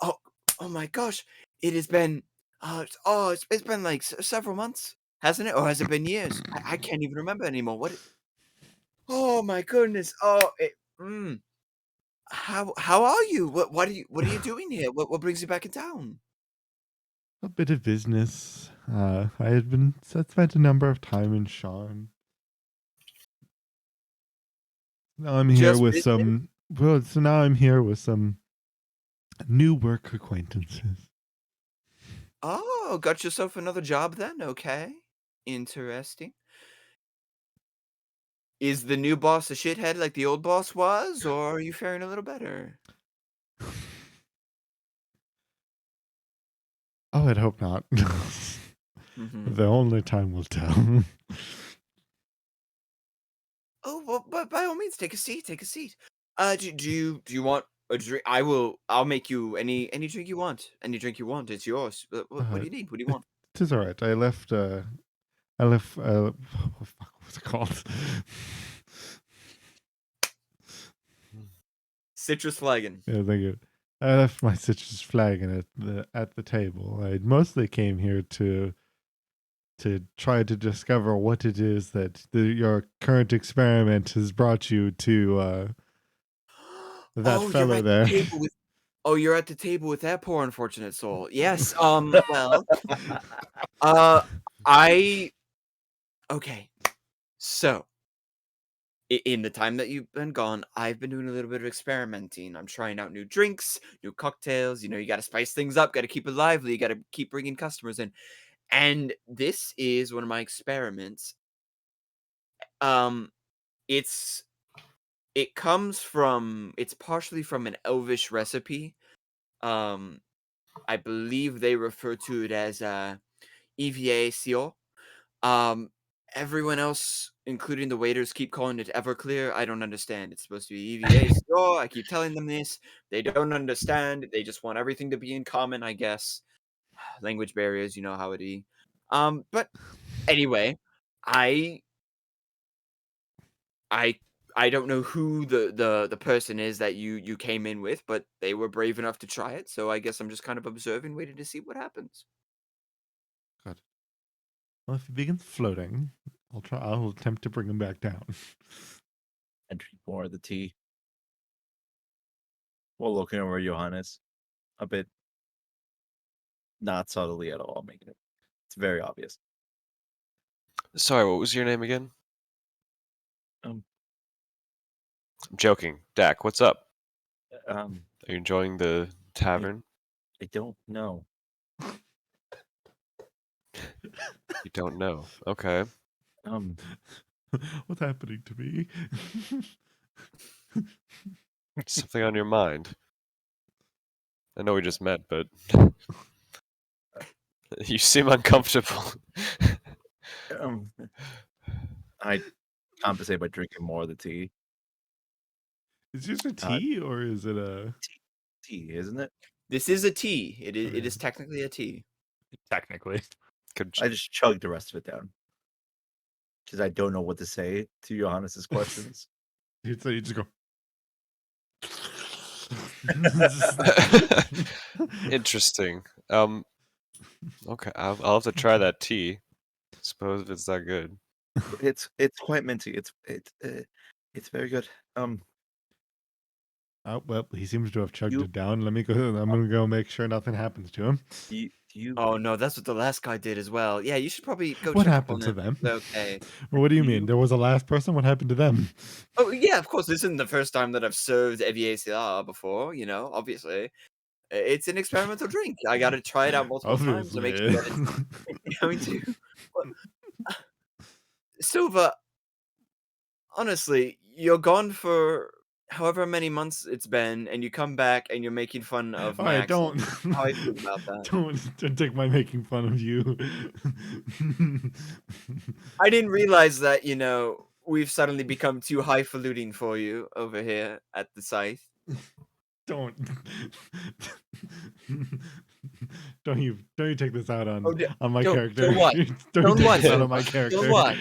Oh my gosh. It has been it's been like several months, hasn't it? Or has it been years? I can't even remember anymore. Oh my goodness. How are you? What are you doing here? What brings you back in town? A bit of business. I spent a number of time in Sean. Now I'm here Just with business? now I'm here with some new work acquaintances. Oh, got yourself another job then? Okay. Interesting. Is the new boss a shithead like the old boss was, or are you faring a little better? Oh, I'd hope not. Mhm. The only time will tell. Oh, well, but by all means, take a seat. Take a seat. Do you want a drink? I'll make you any drink you want. Any drink you want, it's yours. What do you need? What do you want? It is all right. I left. Oh, fuck, what's it called? Citrus flagon. Yeah, thank you. I left my citrus flagon at the table. I mostly came here to try to discover what it is that your current experiment has brought you to that Oh, fellow there. you're at the table with that poor unfortunate soul. Yes. Well, I okay. So, in the time that you've been gone, I've been doing a little bit of experimenting. I'm trying out new drinks, new cocktails. You know, you got to spice things up, got to keep it lively, you got to keep bringing customers in. And this is one of my experiments. Um, it's it's partially from an elvish recipe. Um, I believe they refer to it as EVA seal. Um, Everyone else, including the waiters, keep calling it Everclear. I don't understand. It's supposed to be EVA seal. I keep telling them this. They don't understand. They just want everything to be in common, I guess. Language barriers, you know how it is. But anyway, I I I don't know who the person is that you came in with, but they were brave enough to try it. So I guess I'm just kind of observing, waiting to see what happens. God. Well, if he begins floating, I'll attempt to bring him back down. And drink more of the tea. While looking over Johannes, a bit not subtly at all, making it. It's very obvious. Sorry, what was your name again? Um, I'm joking. Dak, what's up? Are you enjoying the tavern? I don't know. You don't know. Okay. What's happening to me? Something on your mind. I know we just met, but you seem uncomfortable. I compensate by drinking more of the tea. Is this a tea or is it a tea? Isn't it? This is a tea. It is technically a tea. Technically. I just chugged the rest of it down because I don't know what to say to Johannes's questions. So you just go. Interesting. Okay, I'll have to try that tea. Suppose if it's that good. It's quite minty. It's very good. Oh well, he seems to have chugged it down. Let me go. I'm gonna go make sure nothing happens to him. Oh no, that's what the last guy did as well. Yeah, you should probably go. What check happened up to on them? Okay. Well, what do you mean? There was a last person. What happened to them? Oh yeah, of course. This isn't the first time that I've served EVACR before. You know, obviously, it's an experimental drink. I got to try it out multiple times to make sure that it's going to. Silva, honestly, you're gone for however many months it's been, and you come back and you're making fun of All my right, don't accent. How I feel about that. don't take my making fun of you. I didn't realize that, we've suddenly become too highfalutin for you over here at the scythe. don't don't you take this out on my don't- character. don't what? Don't Don't you take what, this out on my Silva? character. Don't what?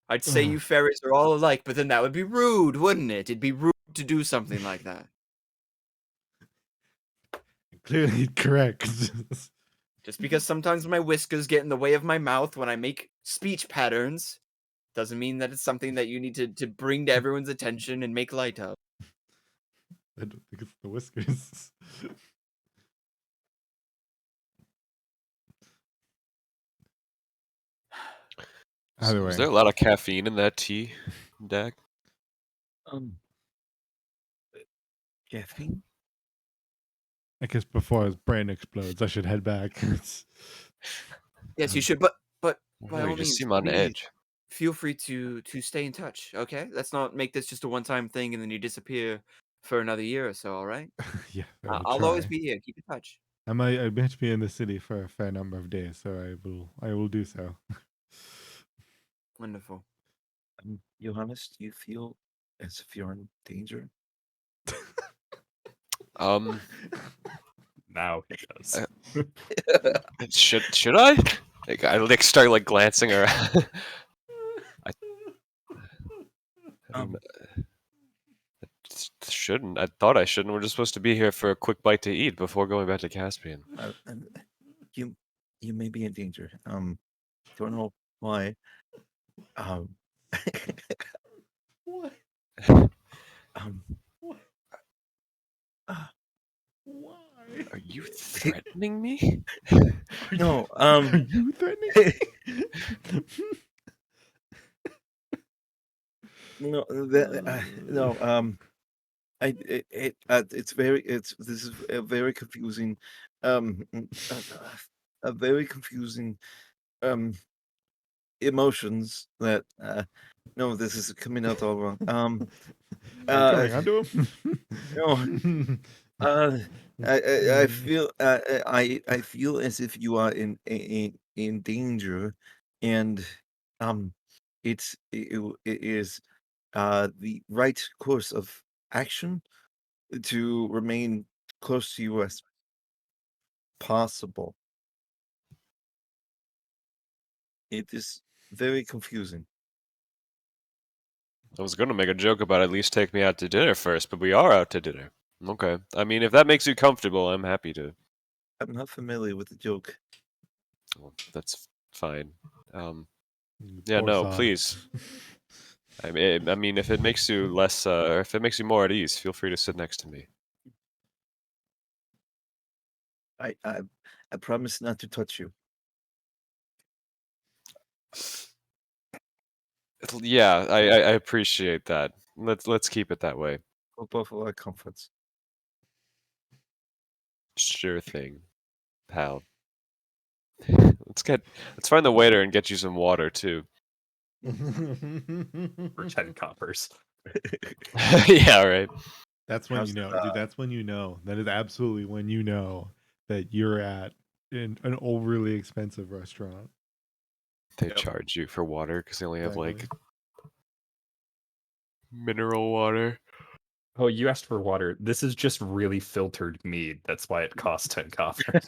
I'd say you fairies are all alike, but then that would be rude, wouldn't it? It'd be rude to do something like that. Clearly correct. Just because sometimes my whiskers get in the way of my mouth when I make speech patterns doesn't mean that it's something that you need to bring to everyone's attention and make light of. I don't think it's the whiskers. Either way, Is there a lot of caffeine in that tea, Dak? Caffeine? I guess before his brain explodes, I should head back. Yes, you should, but by No, all you just means, seem on please edge. feel free to stay in touch. Okay, let's not make this just a one-time thing and then you disappear for another year or so. All right, Yeah, I'll always be here. Keep in touch. I might be in the city for a fair number of days, so I will do so. Wonderful. Johannes, do you feel as if you're in danger? Now he does. Should I? Like, I start like glancing around. Um, Shouldn't. I thought I shouldn't. We're just supposed to be here for a quick bite to eat before going back to Caspian. you may be in danger. Don't know why. What? Um, Why? Are you threatening me? no. Are you threatening? No. No. This is a very confusing, a very confusing, emotions that, no, this is coming out all wrong. Coming onto him? No. I feel, I feel as if you are in danger, and it is the right course of action to remain close to you as possible. It is very confusing. I was gonna make a joke about at least take me out to dinner first, but we are out to dinner. Okay. I mean, if that makes you comfortable, I'm happy to. I'm not familiar with the joke. Well, that's fine. You Yeah, poor no, sod. please. I mean, if it makes you less, or if it makes you more at ease, feel free to sit next to me. I promise not to touch you. Yeah, I appreciate that. Let's keep it that way. For both of our comforts. Sure thing, pal. Let's find the waiter and get you some water too. For 10 coppers. Yeah, right. That's when How's you know, the- dude. That's when you know. That is absolutely when you know that you're at an overly expensive restaurant. They Yep. charge you for water because they only have like Exactly. mineral water. Oh, you asked for water. This is just really filtered mead. That's why it costs 10 coppers.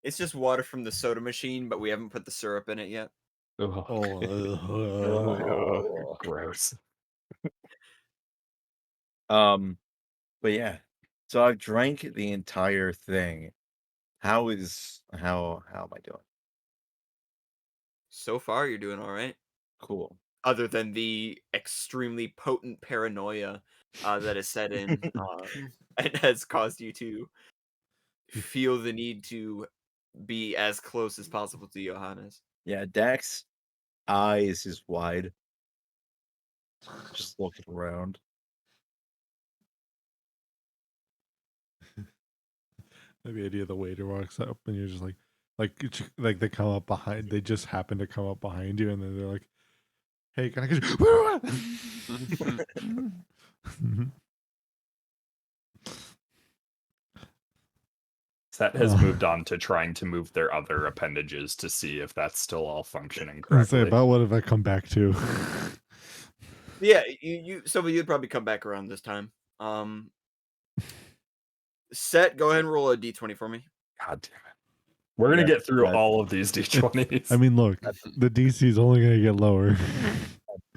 It's just water from the soda machine, but we haven't put the syrup in it yet. Ugh. Oh, Gross. But yeah. So I've drank the entire thing. How am I doing? So far, you're doing all right. Cool. Other than the extremely potent paranoia that has set in and has caused you to feel the need to be as close as possible to Johannes. Yeah, Dax eyes is wide. Just looking around. The idea the waiter walks up and you're just like they come up behind. They just happen to come up behind you, and then they're like, "Hey, can I get you?" Set has Oh. moved on to trying to move their other appendages to see if that's still all functioning I say correctly. about what if I come back to? Yeah, so you'd probably come back around this time. Set, go ahead and roll a d20 for me. God damn it. We're going to Yeah, get through that- all of these d20s. I mean, look, the DC is only gonna get lower.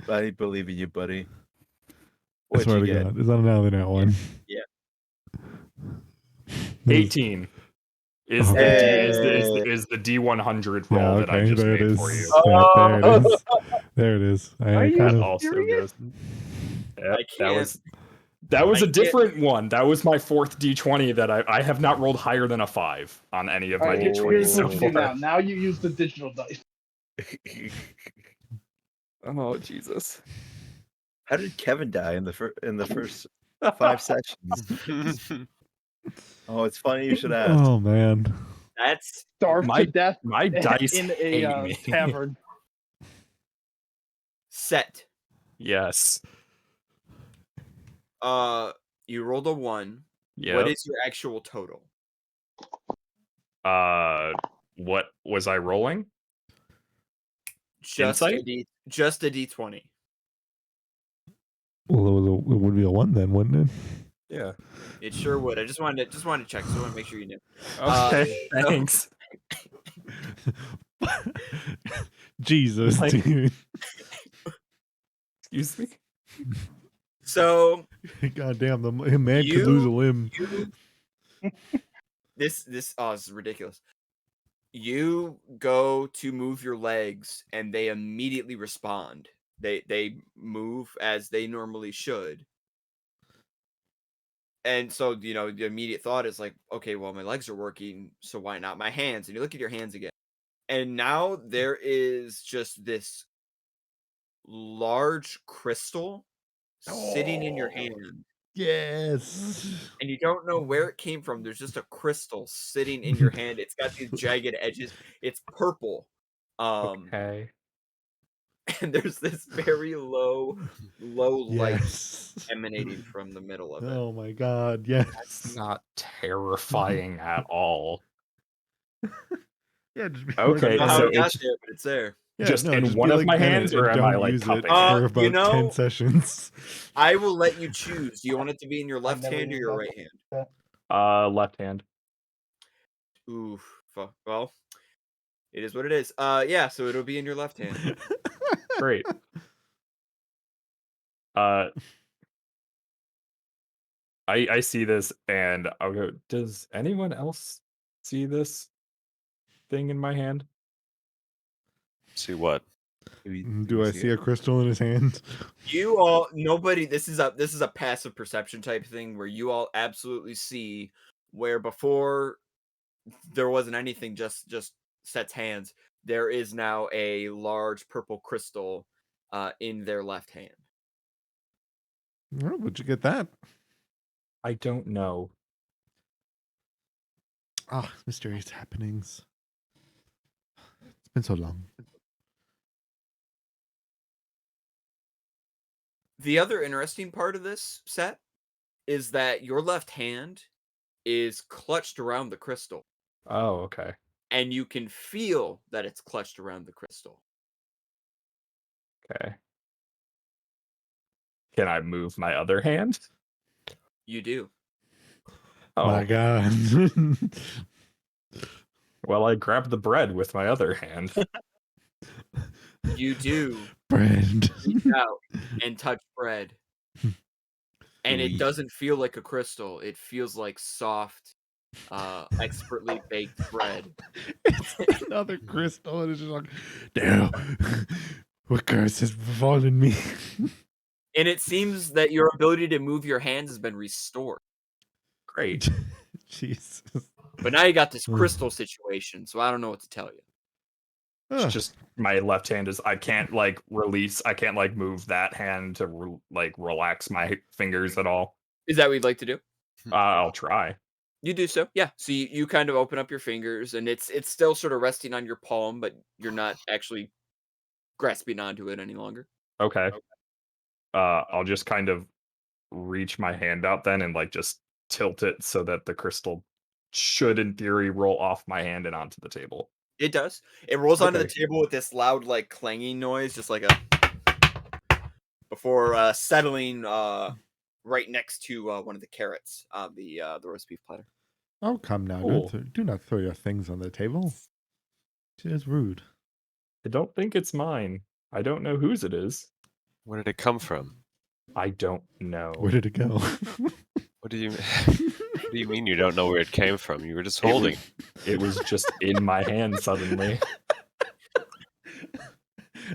I believe in you, buddy. I What'd swear you to get? God, it's not another net one. Yeah. 18 is Oh. the is the D100 roll Yeah, that I okay, just there it made is. for you. Yeah, there it is. There it is. Are I you kind That of. also serious? goes. Yep, I can't. that was I a can't- different one. That was my fourth D20 that I have not rolled higher than a 5 on any of All my right, D20s here's so what you do far. now. Now you use the digital dice. Oh Jesus. How did Kevin die in the first 5 sessions? Oh, it's funny you should ask. Oh man. That's Starved My- to death My dice in hate a me. tavern. Set. Yes. You rolled a 1. Yeah. What is your actual total? What was I rolling? Just Insight? just a d20. Well, it would be a 1 then, wouldn't it? Yeah. It sure would. I just wanted to check. So I want to make sure you knew. Okay. Thanks. Jesus, Like- dude. Excuse me. So God damn, the man could lose a limb. this this is ridiculous. You go to move your legs and they immediately respond. They move as they normally should. And so, the immediate thought is like, okay, well, my legs are working, so why not my hands? And you look at your hands again. And now there is just this large crystal sitting in your hand. Yes. And you don't know where it came from. There's just a crystal sitting in your hand. It's got these jagged edges. It's purple. Okay. And there's this very low light Yes. emanating from the middle of it. Oh my God, yes. That's not terrifying at all. Yeah, just be Okay, I don't know how so it got it's- there, but it's there. just in just one be of like my Bennett hands, and or am I, don't like, use it cupping for it? about You know- 10 sessions? I will let you choose. Do you want it to be in your left never hand or used your that. right hand? Left hand. Oof. Well, it is what it is. Yeah, so it'll be in your left hand. Great. I see this and I'll go, does anyone else see this thing in my hand? See what? Do I see a crystal in his hand? You all, nobody. This is a passive perception type thing where you all absolutely see where before there wasn't anything. Just Set's hands. There is now a large purple crystal in their left hand. Oh, where'd you get that? I don't know. Ah, mysterious happenings. It's been so long. The other interesting part of this set is that your left hand is clutched around the crystal, Oh, okay. and you can feel that it's clutched around the crystal. Okay. Can I move my other hand? You do. Oh, My God. well, I grab the bread with my other hand. You do Bread. reach out and touch bread. And it Sweet. doesn't feel like a crystal. It feels like soft, expertly baked bread. It's another crystal, and it's just like, damn, what curse has befallen me? And it seems that your ability to move your hands has been restored. Great. Jesus. But now you got this crystal situation, so I don't know what to tell you. Ah, It's just my left hand is, I can't like release, I can't like move that hand to like relax my fingers at all. Is that what you'd like to do? I'll try. You do so, yeah. So you kind of open up your fingers, and it's still sort of resting on your palm, but you're not actually grasping onto it any longer. Okay. I'll just kind of reach my hand out then and like just tilt it so that the crystal should, in theory, roll off my hand and onto the table. It does. It rolls onto the Okay. table with this loud, like clanging noise, just like a before settling right next to one of the carrots of the roast beef platter. Oh, come now. Cool. Do not throw your things on the table. It is rude. I don't think it's mine. I don't know whose it is. Where did it come from? I don't know. Where did it go? What do you What do you mean you don't know where it came from? You were just It holding. It was just in my hand suddenly. I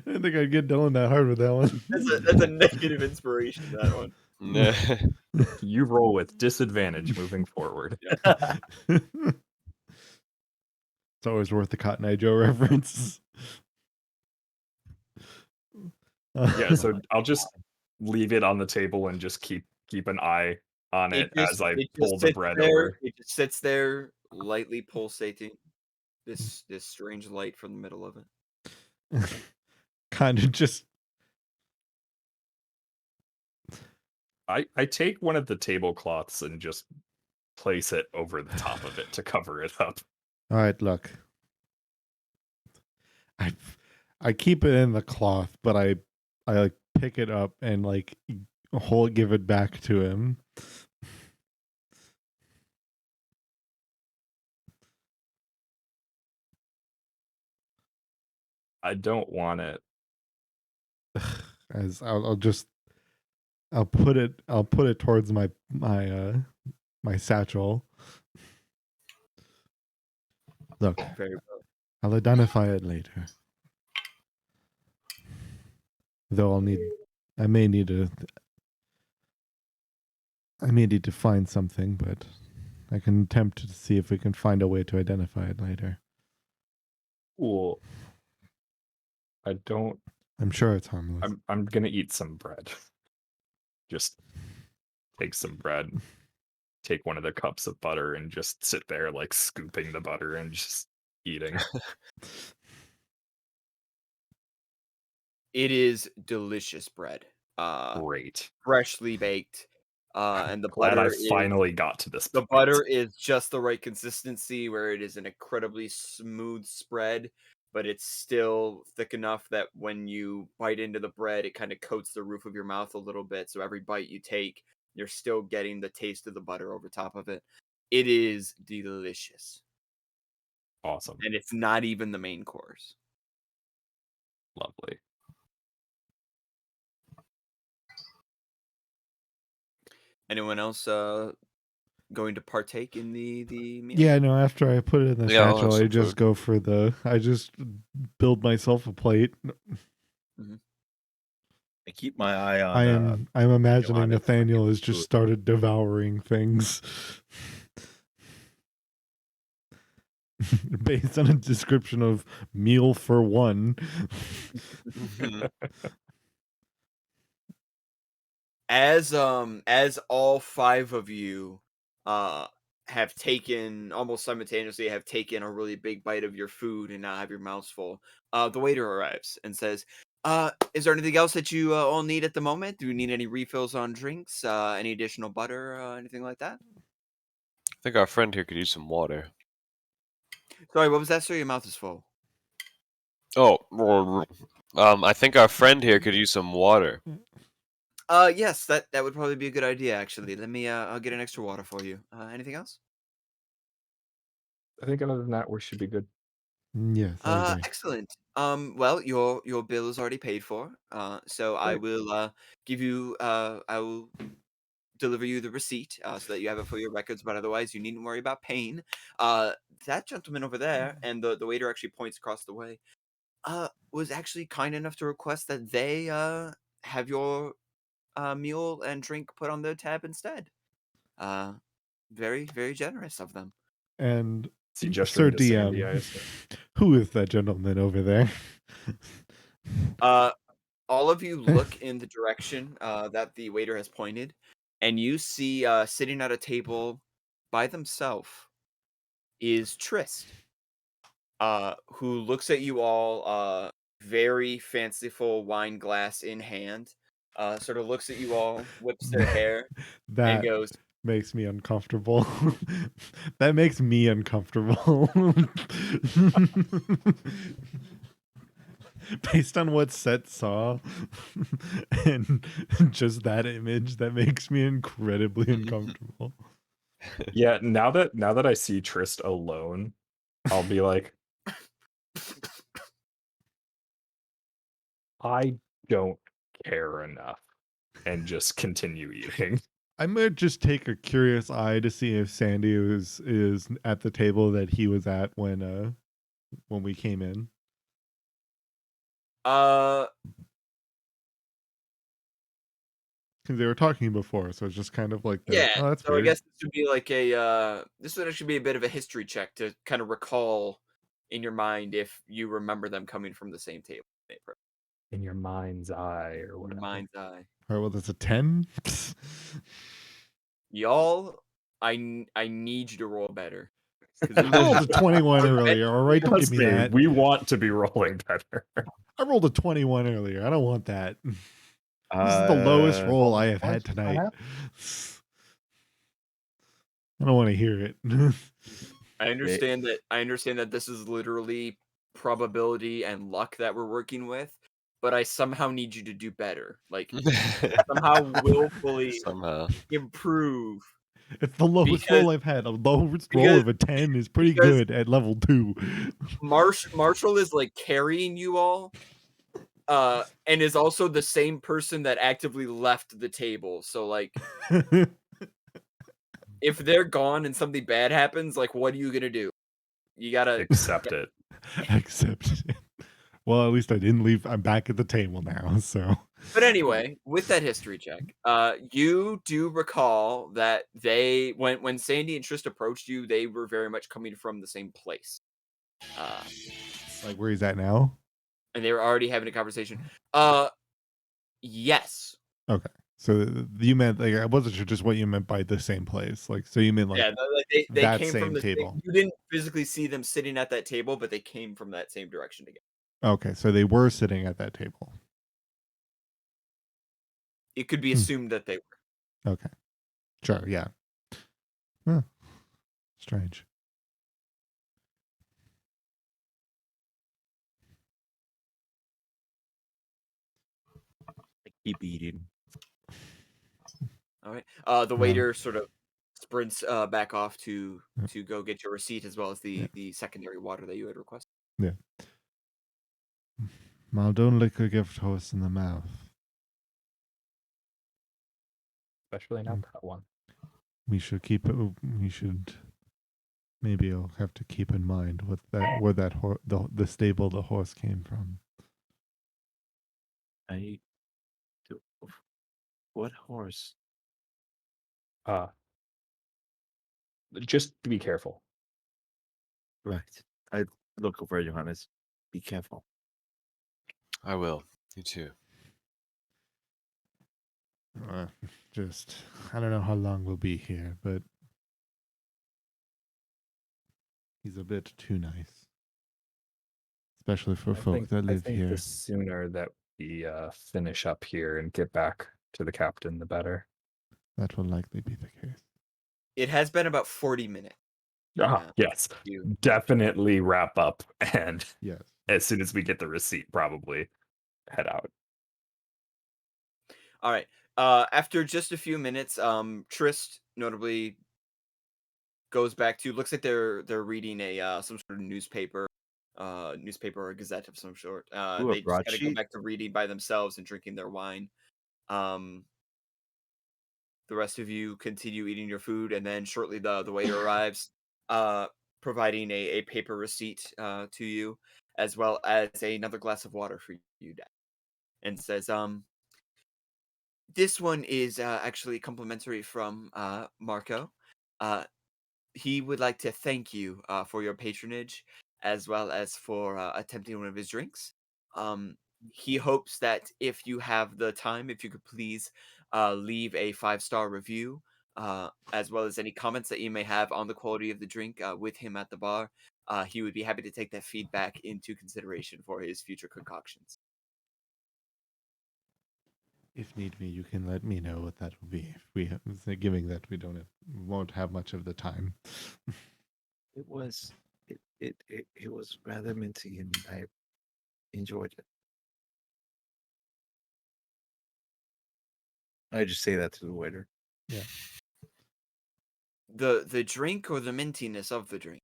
didn't think I'd get Dylan that hard with that one. That's a negative inspiration, that one. Nah. You roll with disadvantage moving forward. It's always worth the Cotton Eye Joe reference. Yeah, so I'll just leave it on the table and just keep an eye on it as I pull the bread over. It just sits there, lightly pulsating. This strange light from the middle of it. Kind of just. I take one of the tablecloths and just place it over the top of it to cover it up. All right, look. I keep it in the cloth, but I like pick it up and like give it back to him. I don't want it. As I'll put it towards my satchel. Look, Very well. I'll identify it later. Though I may need to find something, but I can attempt to see if we can find a way to identify it later. Cool. I don't. I'm sure it's harmless. I'm gonna eat some bread. Just take some bread, take one of the cups of butter, and just sit there like scooping the butter and just eating. It is delicious bread. Great. Freshly baked. And the Glad butter I finally got to this the point. butter is just the right consistency where it is an incredibly smooth spread, but it's still thick enough that when you bite into the bread, it kind of coats the roof of your mouth a little bit. So every bite you take, you're still getting the taste of the butter over top of it. It is delicious. Awesome. And it's not even the main course. Lovely. Anyone else going to partake in the meal? Yeah, no, after I put it in the Yeah, I'll have satchel, I some just food. go for I just build myself a plate. I keep my eye on. I'm imagining Johannes Nathaniel has food. just started devouring things. Based on a description of meal for one. As all five of you have taken almost simultaneously taken a really big bite of your food and now have your mouths full, the waiter arrives and says, is there anything else that you all need at the moment? Do you need any refills on drinks? Any additional butter? Anything like that? I think our friend here could use some water. Sorry, what was that, sir? Your mouth is full. Oh, I think our friend here could use some water. Yes, that would probably be a good idea, actually. Let me, I'll get an extra water for you. Anything else? I think other than that, we should be good. Yes, I agree. Excellent. Well, your bill is already paid for. So I Great. will give you. I will deliver you the receipt so that you have it for your records. But otherwise, you needn't worry about paying. That gentleman over there, and the waiter actually points across the way. Was actually kind enough to request that they have your meal and drink put on their tab instead. Very, very generous of them. And Is he Sir gesturing to Sandy, I DM, assume? who is that gentleman over there? All of you look in the direction that the waiter has pointed, and you see sitting at a table by themselves is Trist, who looks at you all, very fanciful wine glass in hand, sort of looks at you all, whips their hair, and That goes, makes me uncomfortable. That makes me uncomfortable. Based on what Seth saw and just that image, that makes me incredibly uncomfortable. Yeah, now that I see Trist alone, I'll be like, I don't care enough, and just continue eating. I might just take a curious eye to see if Sandy is at the table that he was at when we came in. uh, Because they were talking before, so it's just kind of like yeah. oh, that's So weird. I guess this would be like this would actually be a bit of a history check to kind of recall in your mind if you remember them coming from the same table. In your mind's eye, or In whatever. your mind's eye. All right, well, that's a 10. Y'all, I need you to roll better. I rolled a 21 earlier. All right, don't give Trust me me, that. we want to be rolling better. I rolled a 21 earlier. I don't want that. This is the lowest roll I have had tonight. I don't want to hear it. I understand that this is literally probability and luck that we're working with, but I somehow need you to do better. Like somehow willfully Somehow. improve. It's the lowest roll I've had. A lowest roll of a 10 is pretty good at level 2. Marshall is like carrying you all, and is also the same person that actively left the table. So like, if they're gone and something bad happens, like, what are you gonna do? You gotta Accept it. Accept it. Well, at least I didn't leave. I'm back at the table now, so. But anyway, with that history check, you do recall that when Sandy and Trist approached you, they were very much coming from the same place. Like where he's at now? And they were already having a conversation. Yes. Okay. So you meant, like, I wasn't sure just what you meant by the same place. Like, so you meant like, Yeah, they that came same from the table. You didn't physically see them sitting at that table, but they came from that same direction together. Okay, so they were sitting at that table. It could be assumed that they were. Okay. Sure, yeah. Huh. Strange. Keep eating. All right. The waiter sort of sprints back off to go get your receipt as well as the secondary water that you had requested. Yeah. Don't lick a gift horse in the mouth. Especially not that one. We should keep it. We should. Maybe I'll have to keep in mind where that the stable the horse came from. What horse? Just be careful. Right. I look over Johannes. Be careful. I will. You too. Just, I don't know how long we'll be here, but he's a bit too nice, especially for folk that live here. The sooner that we finish up here and get back to the captain, the better. That will likely be the case. It has been about 40 minutes. Yes. Definitely wrap up, and yes, as soon as we get the receipt, probably head out. All right. After just a few minutes, Trist notably goes back to, looks like they're reading some sort of newspaper or a gazette of some sort. They just gotta go back to reading by themselves and drinking their wine. The rest of you continue eating your food, and then shortly the waiter arrives, providing a paper receipt to you, as well as another glass of water for you, Dad, and says, this one is actually complimentary from Marco. He would like to thank you for your patronage, as well as for attempting one of his drinks. He hopes that if you have the time, if you could please leave a 5-star review as well as any comments that you may have on the quality of the drink with him at the bar. He would be happy to take that feedback into consideration for his future concoctions. If need be, you can let me know what that will be. If we giving that we won't have much of the time. It was rather minty, and I enjoyed it. I just say that to the waiter. Yeah. The drink or the mintiness of the drink?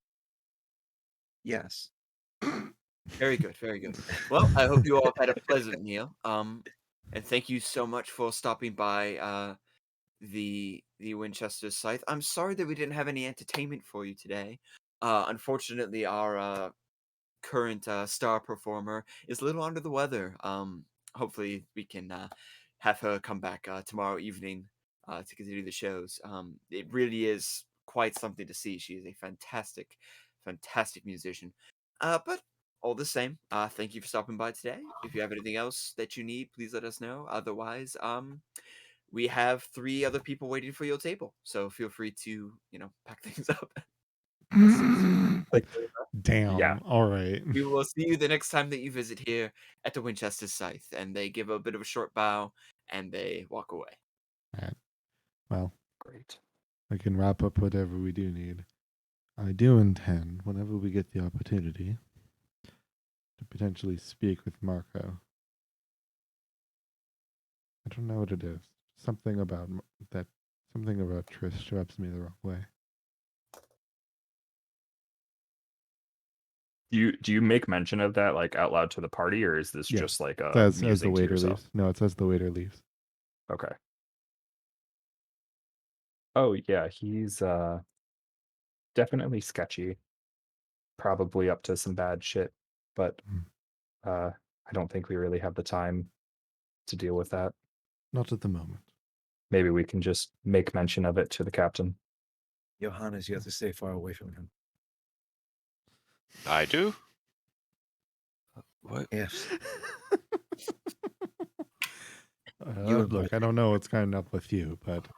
Yes. Very good, very good. Well, I hope you all have had a pleasant meal. And thank you so much for stopping by the Winchester site. I'm sorry that we didn't have any entertainment for you today. Unfortunately, our current star performer is a little under the weather. Hopefully, we can have her come back tomorrow evening to continue the shows. It really is quite something to see. She is a fantastic, fantastic musician. But all the same, thank you for stopping by today. If you have anything else that you need, please let us know. Otherwise, we have 3 other people waiting for your table, so feel free to pack things up. Damn. Yeah. All right. We will see you the next time that you visit here at the Winchester site. And they give a bit of a short bow and they walk away. All right. Well, Great. I can wrap up whatever we do need. I do intend, whenever we get the opportunity, to potentially speak with Marco. I don't know what it is. Something about Trish rubs me the wrong way. Do you make mention of that like out loud to the party, or is this Yeah. just like It says as the musing to waiter yourself? leaves. No, it says the waiter leaves. Okay. Oh yeah, he's definitely sketchy. Probably up to some bad shit, but I don't think we really have the time to deal with that. Not at the moment. Maybe we can just make mention of it to the captain. Johannes, you have to stay far away from him. I do? What? Yes. Look, invite I don't know what's kind up with you, but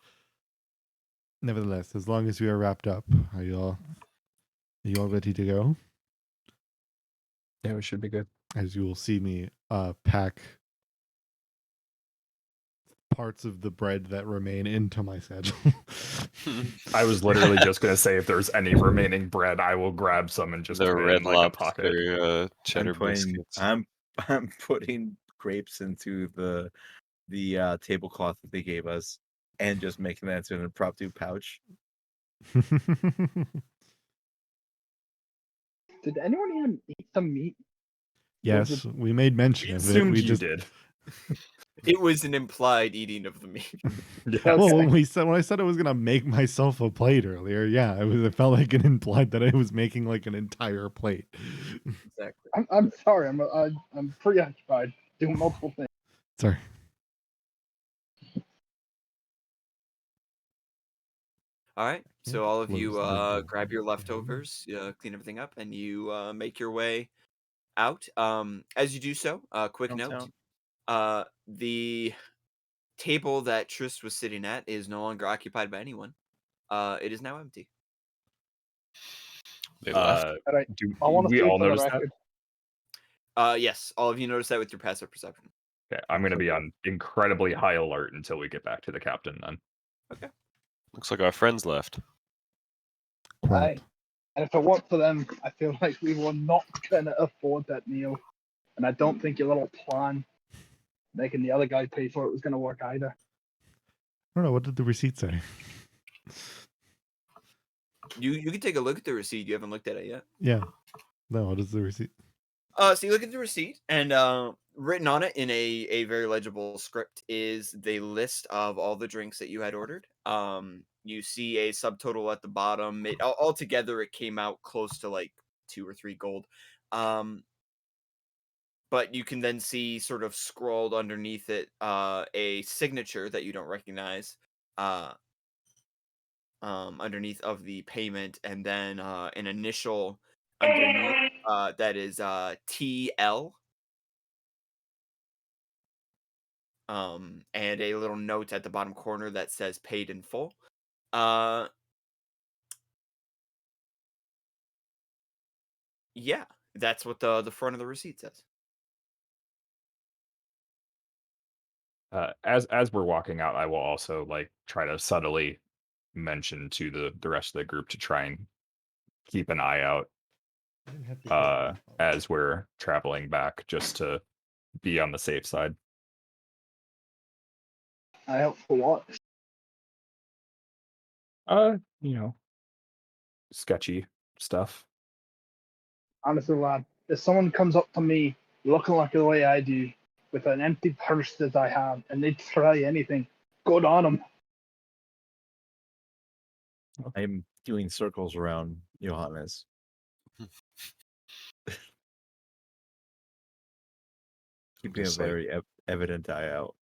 nevertheless, as long as we are wrapped up, are you all ready to go? Yeah, we should be good. As you will see me pack parts of the bread that remain into my satchel. I was literally just gonna say if there's any remaining bread, I will grab some and just The put it Red in like a pocket. Lobster cheddar biscuits. I'm putting grapes into the tablecloth that they gave us, and just making that into an impromptu pouch. Did anyone even eat some meat? Yes, we made mention We of it. assumed We you just did. It was an implied eating of the meat. Yeah. well, Okay. when I said I was gonna make myself a plate earlier, yeah, it felt like it implied that I was making like an entire plate. Exactly. I'm sorry. I'm preoccupied doing multiple things. Sorry. All right. Yeah, So all of you close the door. grab your Yeah. leftovers, clean everything up, and you make your way out. As you do so, quick note: the table that Trist was sitting at is no longer occupied by anyone. It is now empty. They left. All right. Do I want to we say all for the notice that? record. Yes, all of you notice that with your passive perception. Okay, I'm gonna be on incredibly high alert until we get back to the captain then. Looks like our friends left. Quiet. And if it weren't for them, I feel like we were not gonna afford that meal. And I don't think your little plan, making the other guy pay for it, was gonna work either. I don't know, what did the receipt say? You can take a look at the receipt. You haven't looked at it yet. Yeah. No, what is the receipt? So you look at the receipt, and written on it in a very legible script is the list of all the drinks that you had ordered. You see a subtotal at the bottom. Altogether, it came out close to like 2 or 3 gold. But you can then see sort of scrolled underneath it a signature that you don't recognize underneath of the payment, and then an initial underneath that is TL. And a little note at the bottom corner that says paid in full. Yeah, that's what the front of the receipt says. As we're walking out, I will also like try to subtly mention to the rest of the group to try and keep an eye out I didn't have to go. as we're traveling back, just to be on the safe side. I help for what? You know, sketchy stuff. Honestly, lad, if someone comes up to me looking like the way I do, with an empty purse as I have, and they try anything, good on them. I'm doing circles around Johannes. Keeping a Just like- very evident eye out.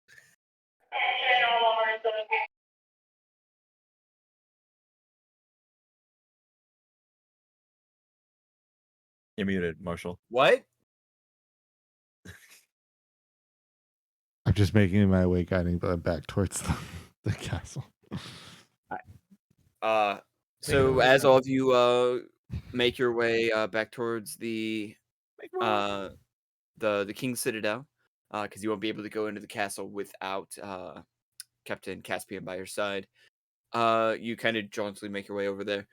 You're muted, Marshall. What? I'm just making my way guiding back towards the castle. So as all of you make your way back towards the King's Citadel, because you won't be able to go into the castle without Captain Caspian by your side. You kind of jauntily make your way over there.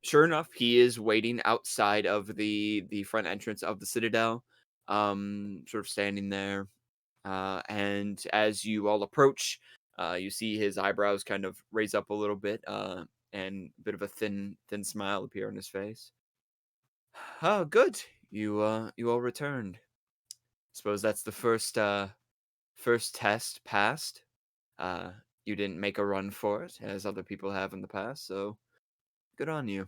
Sure enough, he is waiting outside of the front entrance of the Citadel, sort of standing there. And as you all approach, you see his eyebrows kind of raise up a little bit, and a bit of a thin smile appear on his face. Oh, good. You all returned. Suppose that's the first test passed. You didn't make a run for it, as other people have in the past, so good on you.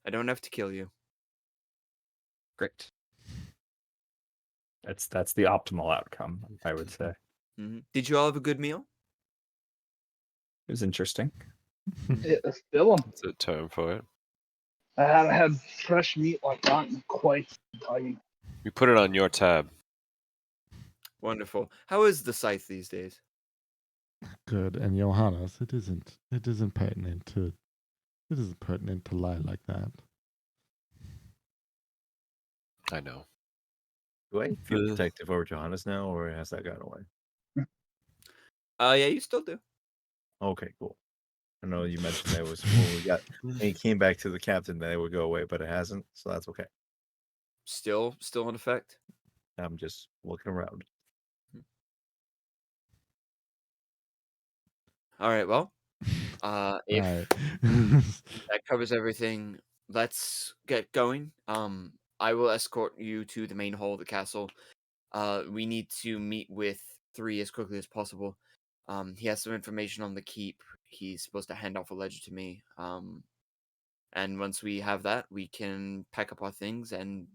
I don't have to kill you. Great. That's the optimal outcome, I would say. Did you all have a good meal? It was interesting. It's still That's a term for it. I haven't had fresh meat like that in quite some time. We put it on your tab. Wonderful. How is the scythe these days? Good, and Johannes, it isn't pertinent to lie like that. I know. Do I feel protective over Johannes now, or has that gone away? Yeah, you still do. Okay, cool. I know you mentioned that was when he came back to the captain that it would go away, but it hasn't, so that's okay. Still in effect. I'm just looking around. All right, well, if Alright. that covers everything, let's get going. I will escort you to the main hall of the castle. We need to meet with three as quickly as possible. He has some information on the keep. He's supposed to hand off a ledger to me. And once we have that, we can pack up our things and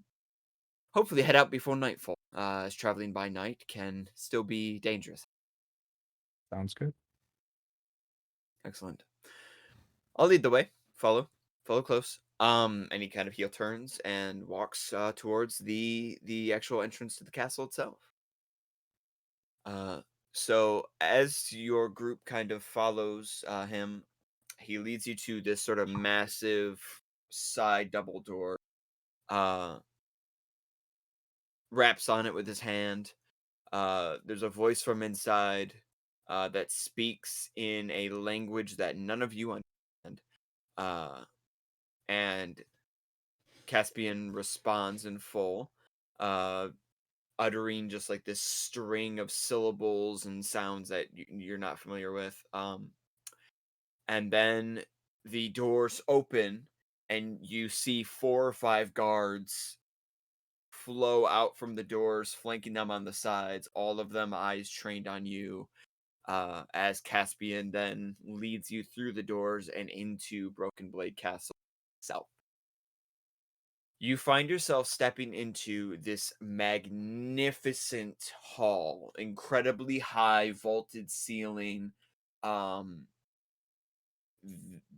hopefully head out before nightfall, as traveling by night can still be dangerous. Sounds good. Excellent. I'll lead the way. Follow close. And he kind of heel turns and walks towards the actual entrance to the castle itself. So as your group kind of follows him, he leads you to this sort of massive side double door. Raps on it with his hand. There's a voice from inside that speaks in a language that none of you understand. And Caspian responds in full, uttering just like this string of syllables and sounds that you're not familiar with. And then the doors open, and you see 4 or 5 guards flow out from the doors, flanking them on the sides, all of them eyes trained on you, as Caspian then leads you through the doors and into Broken Blade Castle itself. You find yourself stepping into this magnificent hall, incredibly high vaulted ceiling,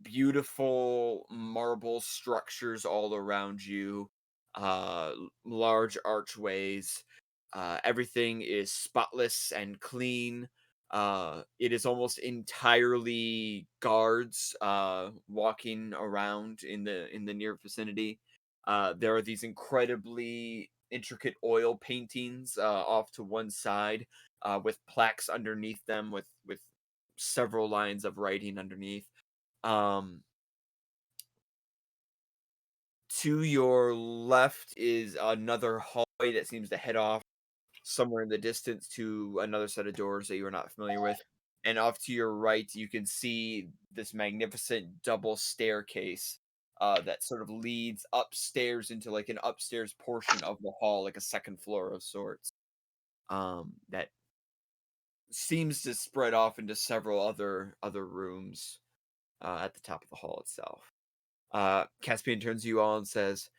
beautiful marble structures all around you, large archways. Everything is spotless and clean. It is almost entirely guards walking around in the near vicinity. There are these incredibly intricate oil paintings off to one side with plaques underneath them with several lines of writing underneath. To your left is another hallway that seems to head off somewhere in the distance to another set of doors that you are not familiar with. And off to your right, you can see this magnificent double staircase that sort of leads upstairs into like an upstairs portion of the hall, like a second floor of sorts. That seems to spread off into several other rooms at the top of the hall itself. Caspian turns to you all and says,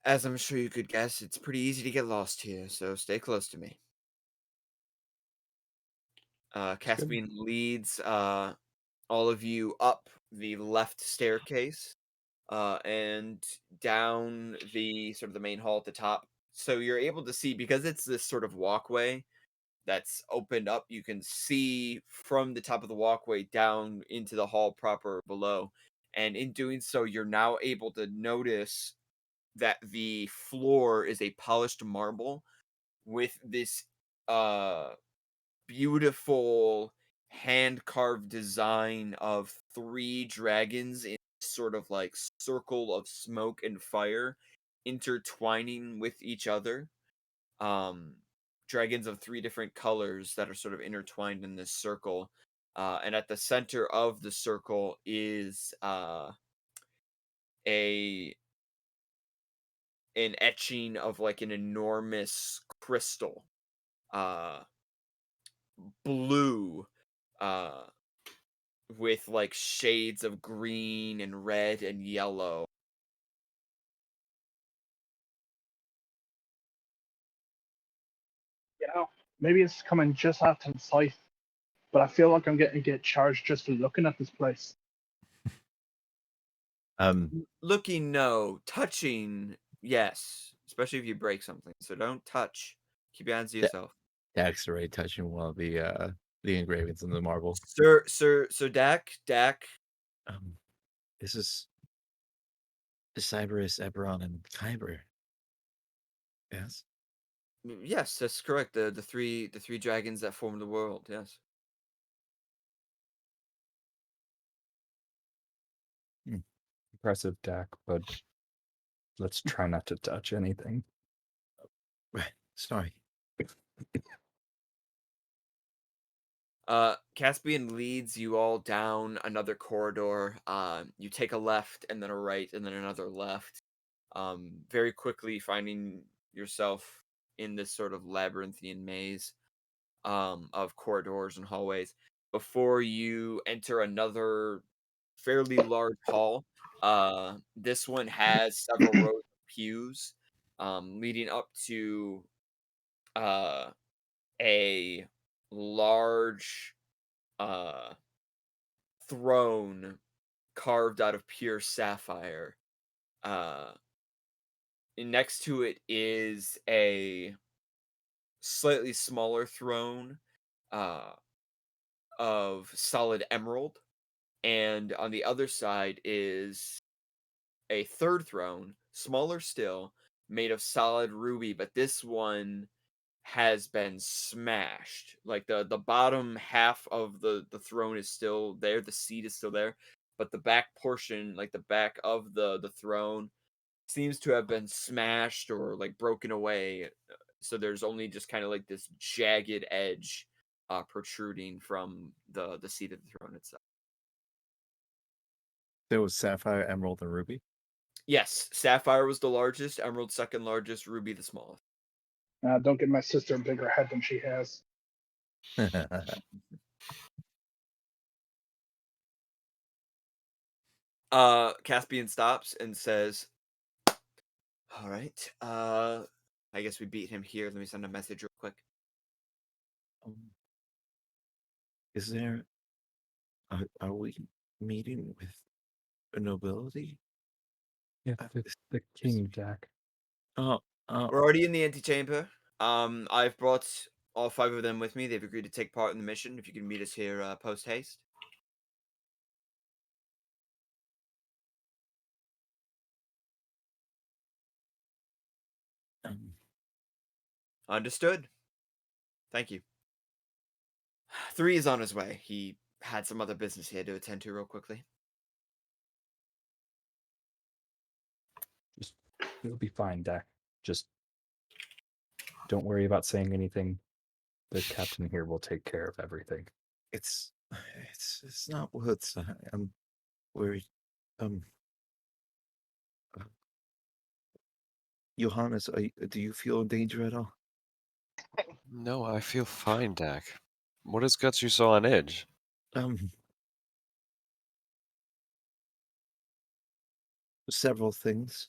"As I'm sure you could guess, it's pretty easy to get lost here, so stay close to me." Caspian leads all of you up the left staircase and down the sort of the main hall at the top. So you're able to see, because it's this sort of walkway that's opened up, you can see from the top of the walkway down into the hall proper below. And in doing so, you're now able to notice that the floor is a polished marble with this beautiful hand-carved design of 3 dragons in sort of like circle of smoke and fire intertwining with each other. Dragons of 3 different colors that are sort of intertwined in this circle. And at the center of the circle is an etching of like an enormous crystal, blue, with like shades of green and red and yellow. You know, maybe it's coming just after the scythe, but I feel like I'm getting to get charged just for looking at this place. Looking, no. Touching, yes. Especially if you break something. So don't touch. Keep your hands to yourself. Dax already touching one of the engravings in the marble. Sir, Dak. This is Cybers, Eberron, and Kyber. Yes. Yes, that's correct. The three dragons that form the world. Yes. Impressive, Dak, but let's try not to touch anything. Right. Sorry. Caspian leads you all down another corridor. You take a left and then a right and then another left. Very quickly finding yourself in this sort of labyrinthian maze of corridors and hallways before you enter another fairly large hall. This one has several rows of pews leading up to a large throne carved out of pure sapphire. Next to it is a slightly smaller throne of solid emerald, and on the other side is a third throne, smaller still, made of solid ruby, but this one has been smashed. Like the bottom half of the throne is still there, the seat is still there, but the back portion, like the back of the throne, seems to have been smashed or like broken away. So there's only just kind of like this jagged edge protruding from the seat of the throne itself. There was Sapphire, Emerald, and Ruby. Yes, sapphire was the largest, emerald second largest, ruby the smallest. Don't give my sister a bigger head than she has. Caspian stops and says, "All right, I guess we beat him here. Let me send a message real quick." Is there? Are we meeting with a nobility? Yeah, it's the king, Dak. Oh, We're already in the antechamber. I've brought all 5 of them with me. They've agreed to take part in the mission. If you can meet us here post haste. Understood. Thank you. Three is on his way. He had some other business he had to attend to real quickly. It'll be fine, Dak. Just don't worry about saying anything. The captain here will take care of everything. It's not worth. I'm worried. Johannes, do you feel in danger at all? No, I feel fine, Dak. What has got you so on edge? Several things.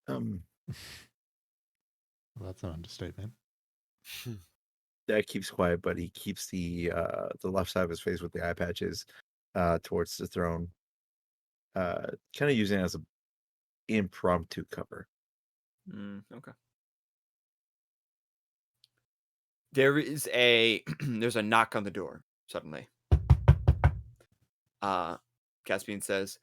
Well, that's an understatement. Dad keeps quiet, but he keeps the left side of his face with the eye patches towards the throne, kind of using it as an impromptu cover. Okay. There is there's a knock on the door suddenly. Caspian says,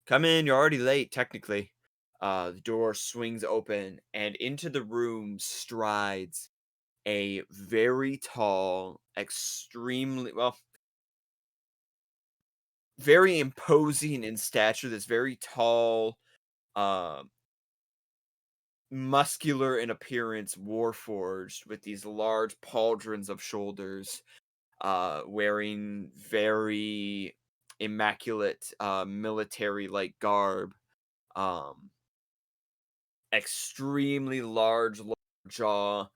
"Come in, you're already late, technically." The door swings open, and into the room strides a very tall, very imposing in stature, this very tall, muscular in appearance Warforged with these large pauldrons of shoulders, wearing very immaculate military-like garb, extremely large jaw,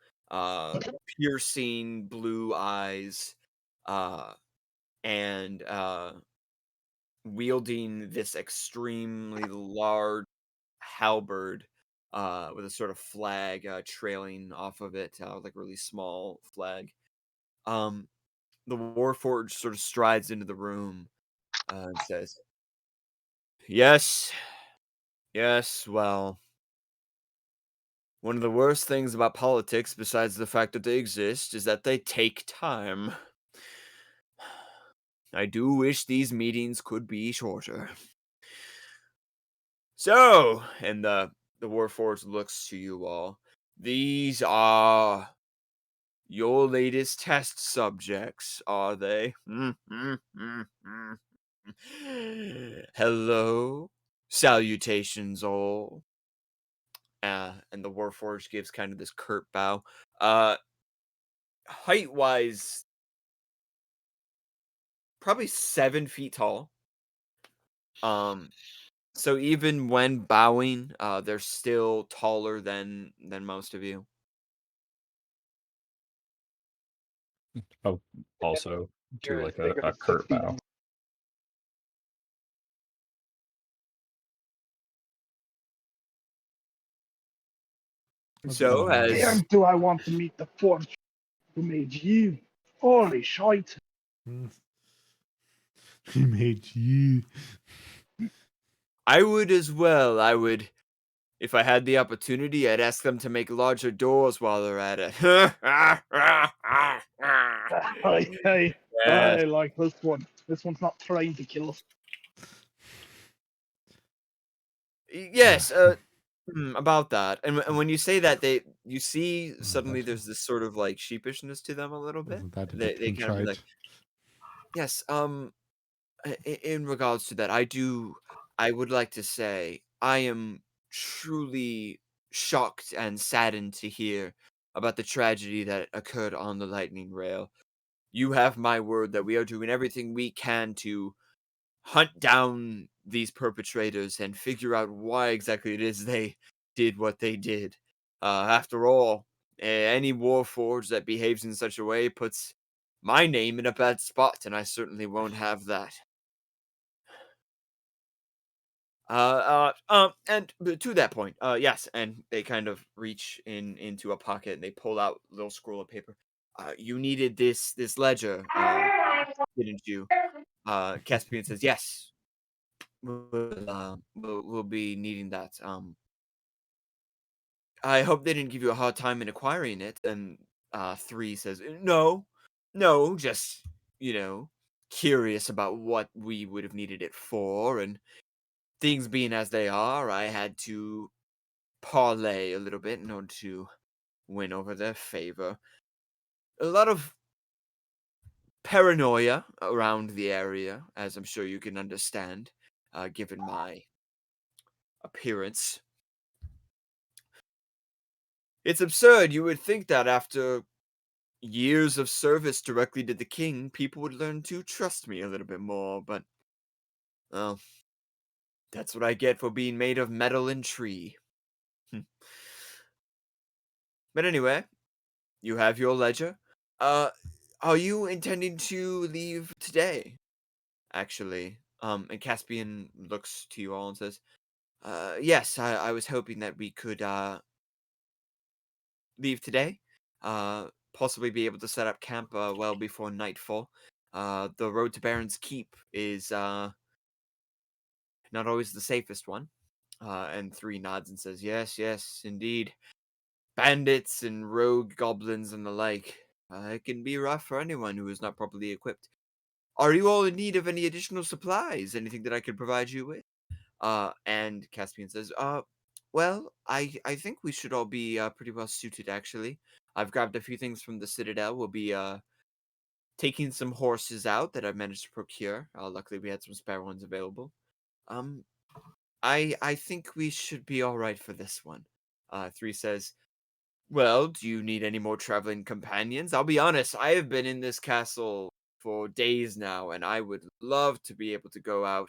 piercing blue eyes, and wielding this extremely large halberd with a sort of flag trailing off of it, like a really small flag. The Warforged sort of strides into the room and says, Yes, well, one of the worst things about politics, besides the fact that they exist, is that they take time. I do wish these meetings could be shorter. So, and the Warforged looks to you all. These are your latest test subjects, are they? Hello, salutations all. And the Warforged gives kind of this curt bow. Height-wise, probably 7 feet tall. So even when bowing, they're still taller than most of you. Oh, also do You're like bigger a than curt 6 feet. bow. So as Damn, do I want to meet the forge who made you? Holy shite. He made you. I would as well, if I had the opportunity, I'd ask them to make larger doors while they're at it. Hey, Yes. I like this one. This one's not trying to kill us. Yes, about that. And when you say that, you see suddenly that's- there's this sort of like sheepishness to them a little bit. Wasn't that a They different kind of be tried? like, yes, in regards to that, I would like to say I am truly shocked and saddened to hear about the tragedy that occurred on the lightning rail. You have my word that we are doing everything we can to hunt down these perpetrators and figure out why exactly it is they did what they did. After all, any warforged that behaves in such a way puts my name in a bad spot, and I certainly won't have that. And to that point, yes, and they kind of reach into a pocket and they pull out a little scroll of paper. You needed this ledger, didn't you? Caspian says, yes. We'll be needing that. I hope they didn't give you a hard time in acquiring it. And Three says, no, just, curious about what we would have needed it for. And things being as they are, I had to parlay a little bit in order to win over their favor. A lot of paranoia around the area, as I'm sure you can understand, given my appearance. It's absurd. You would think that after years of service directly to the king, people would learn to trust me a little bit more, but, well, that's what I get for being made of metal and tree. But anyway, you have your ledger. Are you intending to leave today? Actually, and Caspian looks to you all and says, yes, I was hoping that we could, leave today. Possibly be able to set up camp, well before nightfall. The road to Baron's Keep is, not always the safest one. And Three nods and says, yes, indeed. Bandits and rogue goblins and the like. It can be rough for anyone who is not properly equipped. Are you all in need of any additional supplies? Anything that I could provide you with? And Caspian says, well, I think we should all be pretty well suited, actually. I've grabbed a few things from the Citadel. We'll be taking some horses out that I've managed to procure. Luckily, we had some spare ones available. I think we should be all right for this one. Three says, well, do you need any more traveling companions? I'll be honest, I have been in this castle for days now, and I would love to be able to go out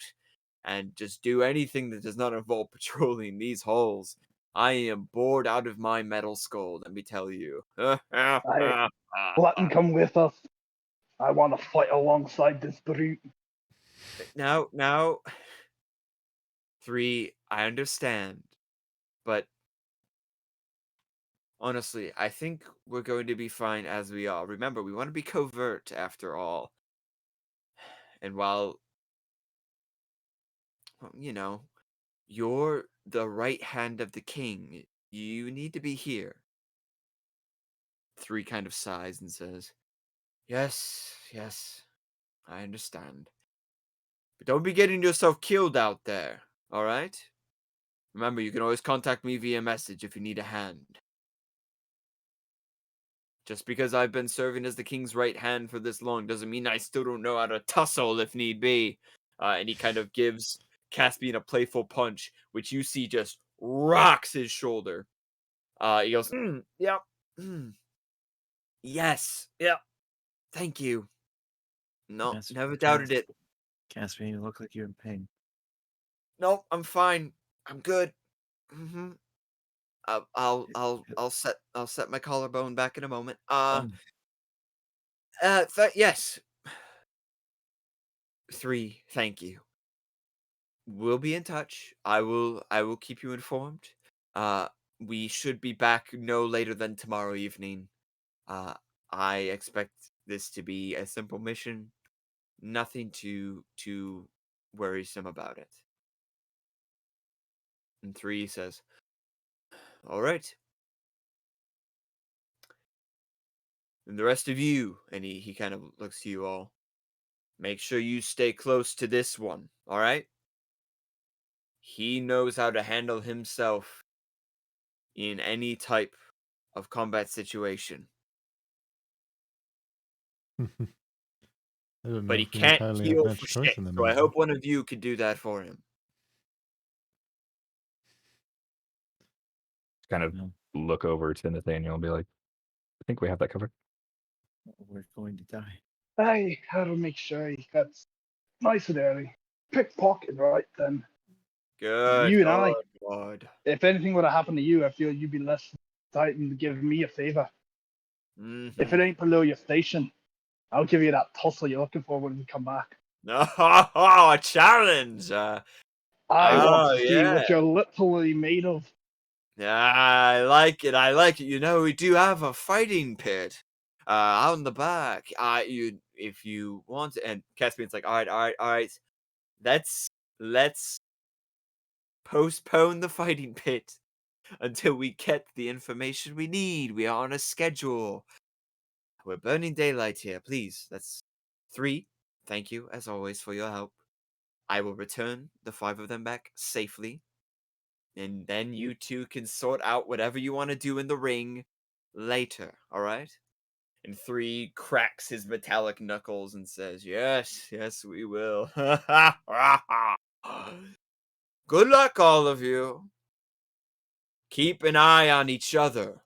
and just do anything that does not involve patrolling these halls. I am bored out of my metal skull, let me tell you. Let him come with us. I want to fight alongside this brute. Now, Three, I understand, but honestly, I think we're going to be fine as we are. Remember, we want to be covert after all. And while, you're the right hand of the king, you need to be here. Three kind of sighs and says, yes, I understand. But don't be getting yourself killed out there, alright? Remember, you can always contact me via message if you need a hand. Just because I've been serving as the king's right hand for this long doesn't mean I still don't know how to tussle if need be. And he kind of gives Caspian a playful punch, which you see just rocks his shoulder. He goes, yep. Yes, yep. Thank you. No, never doubted it. Caspian, you look like you're in pain. No, I'm fine. I'm good. I'll set my collarbone back in a moment. Yes. Three, thank you. We'll be in touch. I will keep you informed. We should be back no later than tomorrow evening. I expect this to be a simple mission. Nothing too worrisome about it. And Three says, all right. And the rest of you, and he kind of looks to you all, make sure you stay close to this one, all right? He knows how to handle himself in any type of combat situation. But he can't heal for shit, so I hope one of you could do that for him. Kind of look over to Nathaniel and be like, I think we have that covered. We're going to die. I had to make sure he gets nice and early. Pickpocket, right then. Good. You and I. God. If anything would have happened to you, I feel you'd be less tightened to give me a favor. If it ain't below your station, I'll give you that tussle you're looking for when we come back. No, a challenge. I want to see what you're literally made of. Yeah, I like it. You know, we do have a fighting pit out in the back. If you want to, and Caspian's like, all right. Let's postpone the fighting pit until we get the information we need. We are on a schedule. We're burning daylight here. Please, that's 3. Thank you, as always, for your help. I will return the 5 of them back safely. And then you two can sort out whatever you want to do in the ring later, alright? And 3 cracks his metallic knuckles and says, yes, we will. Good luck, all of you. Keep an eye on each other.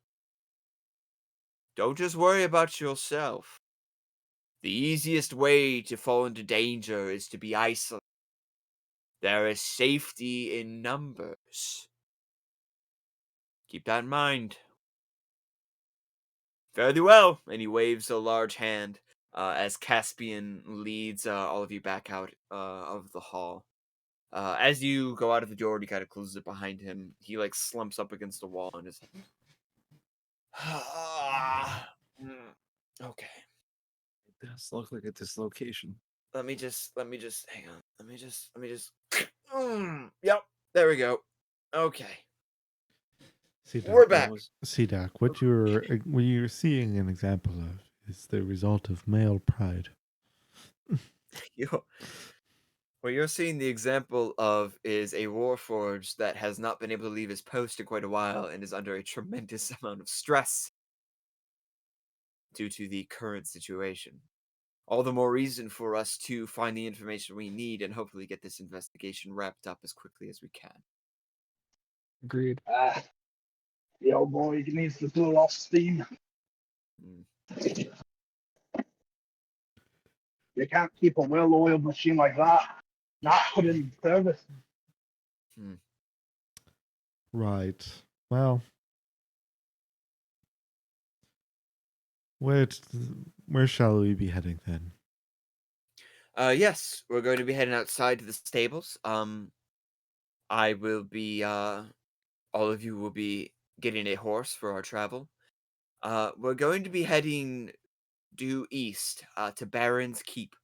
Don't just worry about yourself. The easiest way to fall into danger is to be isolated. There is safety in numbers. Keep that in mind. Fare thee well. And he waves a large hand as Caspian leads all of you back out of the hall. As you go out of the door and he kind of closes it behind him, he like slumps up against the wall and is okay. It does look like a dislocation. Let me just hang on. Let me just yep, there we go. Okay. See, We're Doc, back. Doc, what you're seeing an example of is the result of male pride. What you're seeing the example of is a warforged that has not been able to leave his post in quite a while and is under a tremendous amount of stress due to the current situation. All the more reason for us to find the information we need and hopefully get this investigation wrapped up as quickly as we can. Agreed. The old boy needs to blow off steam. You can't keep a well-oiled machine like that not put in service. Right. Well, where shall we be heading then? Yes, we're going to be heading outside to the stables. I will be, all of you will be getting a horse for our travel. We're going to be heading due east, to Baron's Keep,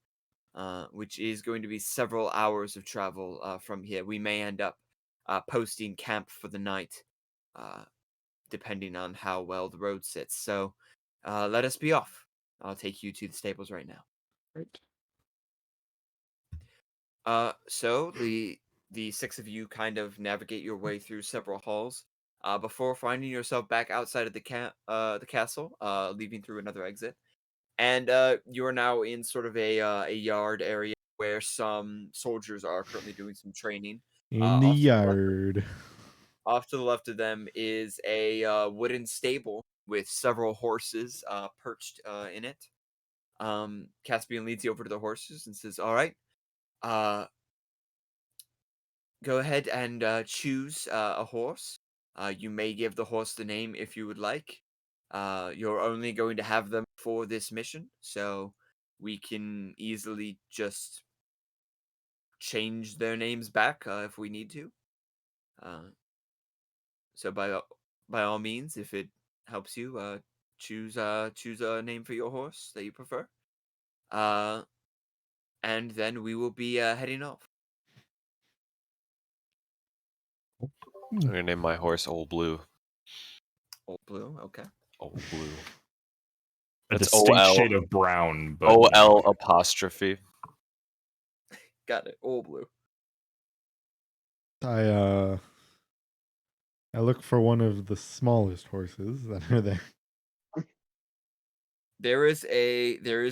which is going to be several hours of travel, from here. We may end up, posting camp for the night, depending on how well the road sits. So, let us be off. I'll take you to the stables right now. Right. So the 6 of you kind of navigate your way through several halls, before finding yourself back outside of the castle, leaving through another exit, and you are now in sort of a yard area where some soldiers are currently doing some training. In the yard. Off to the left of them is a wooden stable with several horses perched in it. Caspian leads you over to the horses and says, all right, go ahead and choose a horse. You may give the horse the name if you would like. You're only going to have them for this mission, so we can easily just change their names back if we need to. So by all means, if it helps you, choose a name for your horse that you prefer. And then we will be heading off. I'm gonna name my horse Old Blue. Old Blue, okay. Old Blue. A It's distinct OL. shade of brown, but OL apostrophe. Got it. Old Blue. I look for one of the smallest horses that are there. There is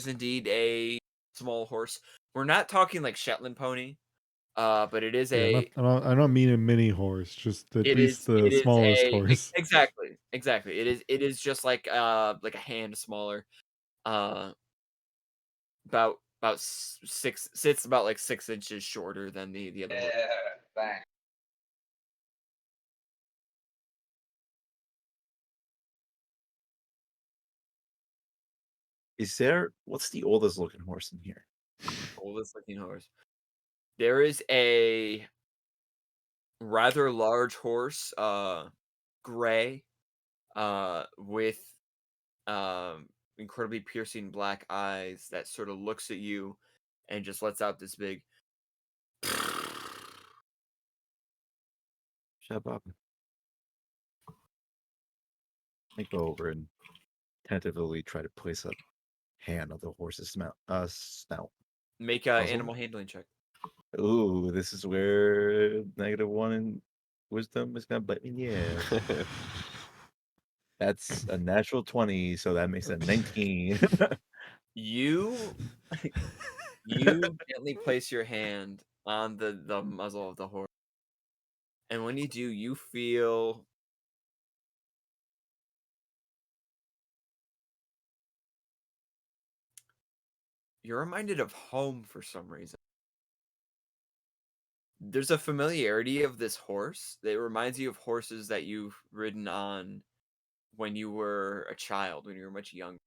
indeed a small horse. We're not talking like Shetland pony, but it is Yeah, I don't mean a mini horse, just at least the smallest horse. Exactly. It is just like a hand smaller. About 6 sits about like 6 inches shorter than the other horse. Thanks. What's the oldest looking horse in here? Oldest looking horse. There is a rather large horse, gray, with incredibly piercing black eyes that sort of looks at you and just lets out this big Shut up. I go over and tentatively try to place a hand on the horse's snout. Make a Puzzle? animal handling check. Ooh, this is where -1 in wisdom is gonna bite me. Yeah, that's a natural 20, so that makes it 19. You you gently place your hand on the muzzle of the horse, and when you do, you feel you're reminded of home for some reason. There's a familiarity of this horse that reminds you of horses that you've ridden on when you were a child, when you were much younger.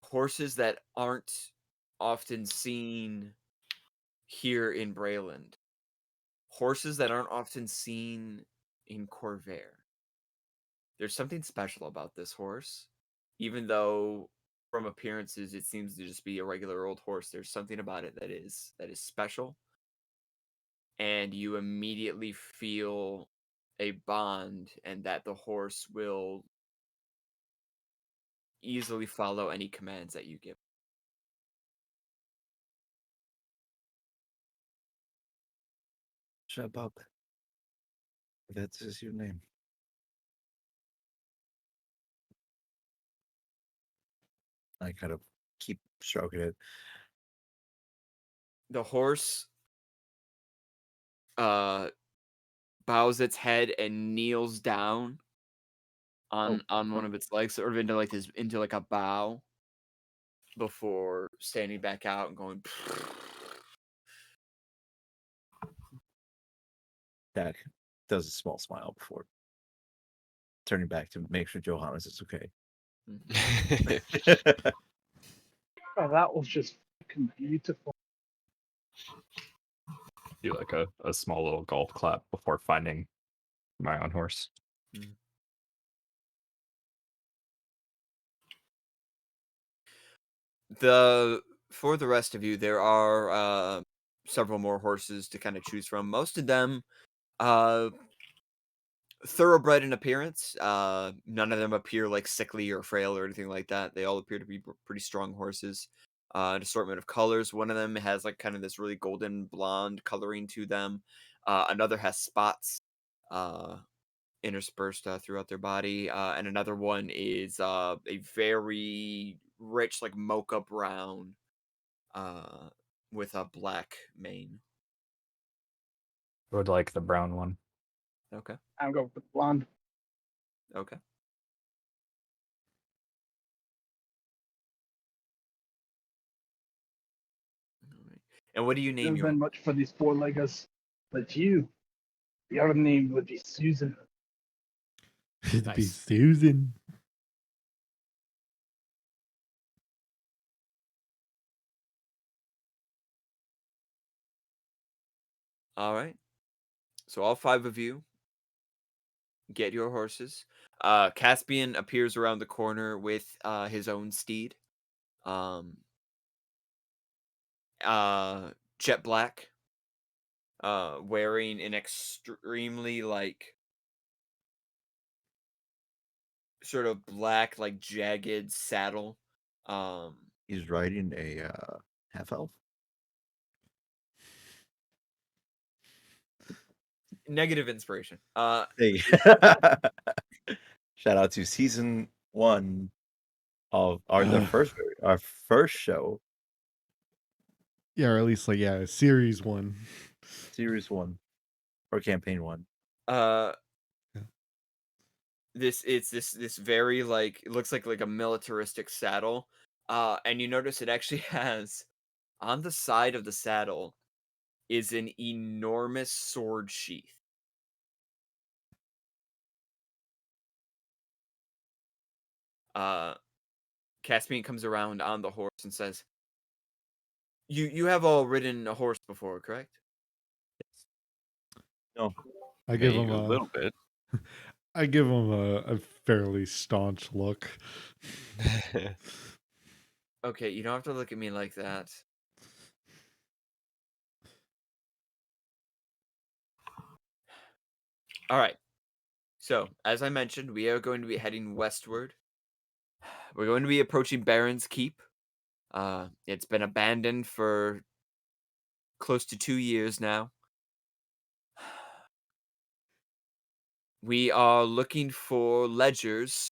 Horses that aren't often seen here in Brayland. Horses that aren't often seen in Corvair. There's something special about this horse. Even though from appearances it seems to just be a regular old horse, there's something about it that is special. And you immediately feel a bond, and that the horse will easily follow any commands that you give. Shabab. That is your name. I kind of keep stroking it. The horse bows its head and kneels down on one of its legs, sort of into like a bow, before standing back out and going. Dak does a small smile before turning back to make sure Johannes is okay. Oh, that was just fucking beautiful. Do like a small little golf clap before finding my own horse. For the rest of you, there are several more horses to kind of choose from. Most of them thoroughbred in appearance. None of them appear like sickly or frail or anything like that. They all appear to be pretty strong horses. An assortment of colors. One of them has like kind of this really golden blonde coloring to them. Another has spots interspersed throughout their body. And another one is a very rich, like mocha brown, with a black mane. I would like the brown one. Okay. I'm going with blonde. Okay. All right. And what do you name There's your? been much for these four-leggers, but your name would be Susan. It'd be Nice. Susan. All right. So all five of you get your horses. Caspian appears around the corner with his own steed. Jet black. Wearing an extremely like sort of black, like jagged saddle. He's riding a half elf. Negative inspiration. Hey. Shout out to season 1 of our first show, Yeah, or at least like series 1. series 1 or campaign 1. This very like it looks like a militaristic saddle. And you notice it actually has on the side of the saddle is an enormous sword sheath. Caspian comes around on the horse and says, You have all ridden a horse before, correct? No, I give Yeah, him you a a little bit. I give him a fairly staunch look. Okay, you don't have to look at me like that. All right. So, as I mentioned, we are going to be heading westward. We're going to be approaching Baron's Keep. It's been abandoned for close to 2 years now. We are looking for ledgers,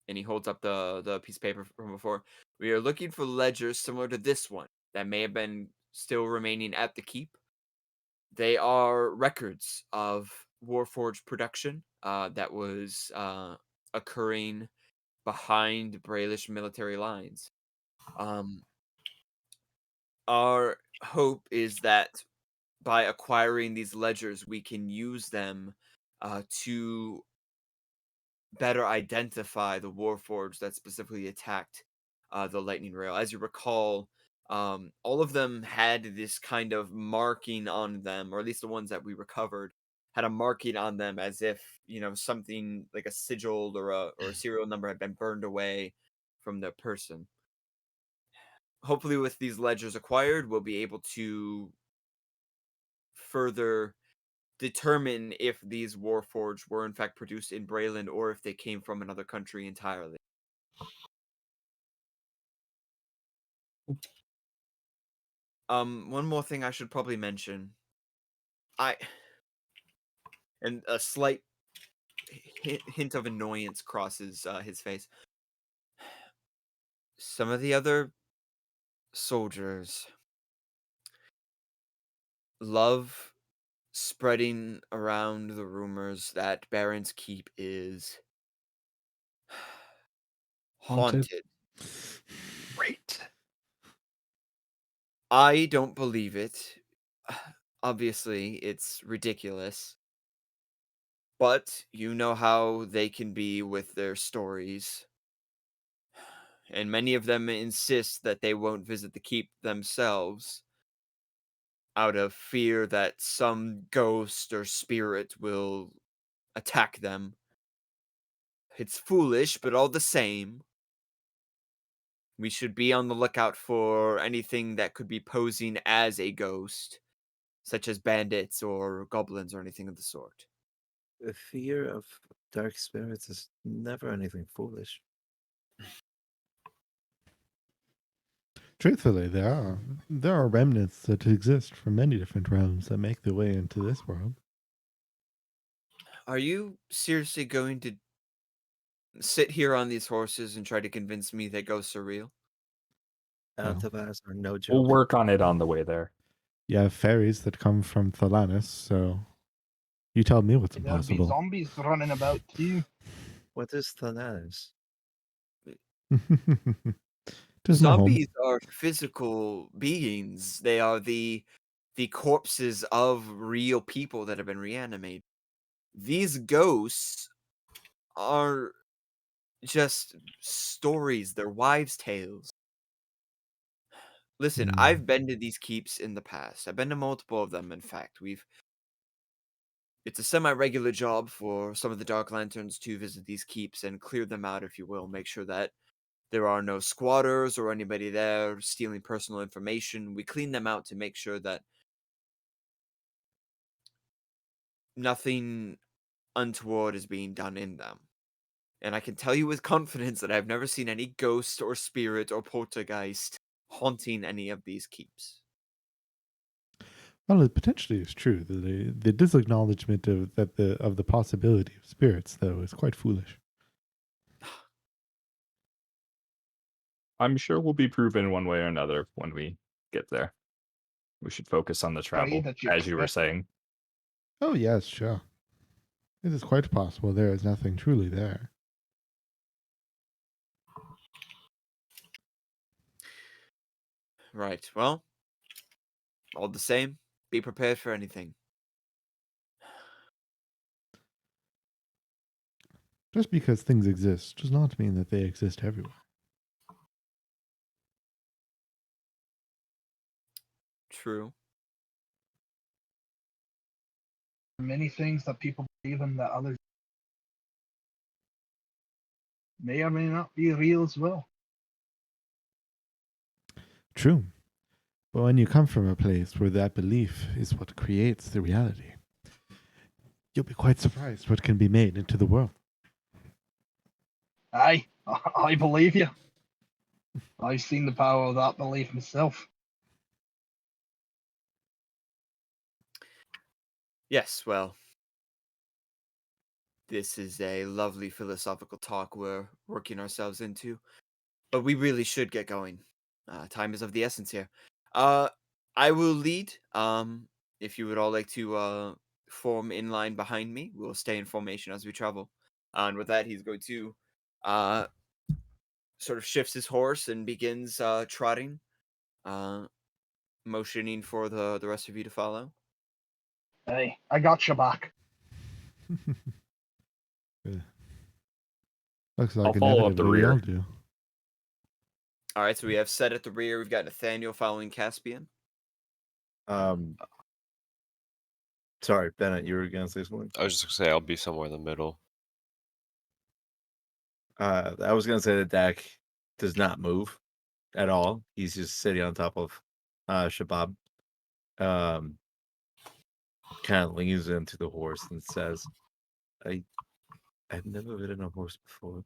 and he holds up the piece of paper from before. We are looking for ledgers similar to this one that may have been still remaining at the keep. They are records of Warforged production that was occurring behind Brailish military lines. Our hope is that by acquiring these ledgers, we can use them to better identify the Warforged that specifically attacked the Lightning Rail. As you recall, all of them had this kind of marking on them, or at least the ones that we recovered had a marking on them as if, something like a sigil or a serial number had been burned away from the person. Hopefully with these ledgers acquired, we'll be able to further determine if these Warforged were in fact produced in Brayland or if they came from another country entirely. One more thing I should probably mention. And a slight hint of annoyance crosses his face. Some of the other soldiers love spreading around the rumors that Baron's Keep is haunted. Great. I don't believe it. Obviously, it's ridiculous. But you know how they can be with their stories. And many of them insist that they won't visit the keep themselves out of fear that some ghost or spirit will attack them. It's foolish, but all the same, we should be on the lookout for anything that could be posing as a ghost, such as bandits or goblins or anything of the sort. The fear of dark spirits is never anything foolish. Truthfully, there are remnants that exist from many different realms that make their way into this world. Are you seriously going to sit here on these horses and try to convince me that ghosts are real? Altavas are no joke. We'll work on it on the way there. You have fairies that come from Thalanis, so you tell me what's There'll be impossible. zombies running about too. What is Thanatos? Tis my home. Zombies are physical beings. They are the corpses of real people that have been reanimated. These ghosts are just stories. They're wives' tales. Listen, I've been to these keeps in the past. I've been to multiple of them, in fact. It's a semi-regular job for some of the Dark Lanterns to visit these keeps and clear them out, if you will. Make sure that there are no squatters or anybody there stealing personal information. We clean them out to make sure that nothing untoward is being done in them. And I can tell you with confidence that I've never seen any ghost or spirit or poltergeist haunting any of these keeps. Well, it potentially is true. The disacknowledgement of the possibility of spirits, though, is quite foolish. I'm sure we'll be proven one way or another when we get there. We should focus on the travel, that you as you were expect. saying. Oh, yes, sure. It is quite possible there is nothing truly there. Right. Well, all the same, be prepared for anything. Just because things exist does not mean that they exist everywhere. True. Many things that people believe in that others may or may not be real as well. True. But when you come from a place where that belief is what creates the reality, You'll be quite surprised what can be made into the world. Aye, I believe you. I've seen the power of that belief myself. Yes, well, this is a lovely philosophical talk we're working ourselves into, but we really should get going. Time is of the essence here. I will lead. If you would all like to form in line behind me, we'll stay in formation as we travel. And with that, he's going to sort of shifts his horse and begins trotting, motioning for the rest of you to follow. Hey, I got your back. Yeah. Looks I'll like follow up the inevitably we rear. all do. All right, so we have Set at the rear. We've got Nathaniel following Caspian. Sorry, Bennett, you were gonna say something. I was just gonna say I'll be somewhere in the middle. I was gonna say that Dak does not move at all. He's just sitting on top of Shabab. Kind of leans into the horse and says, I've never ridden a horse before.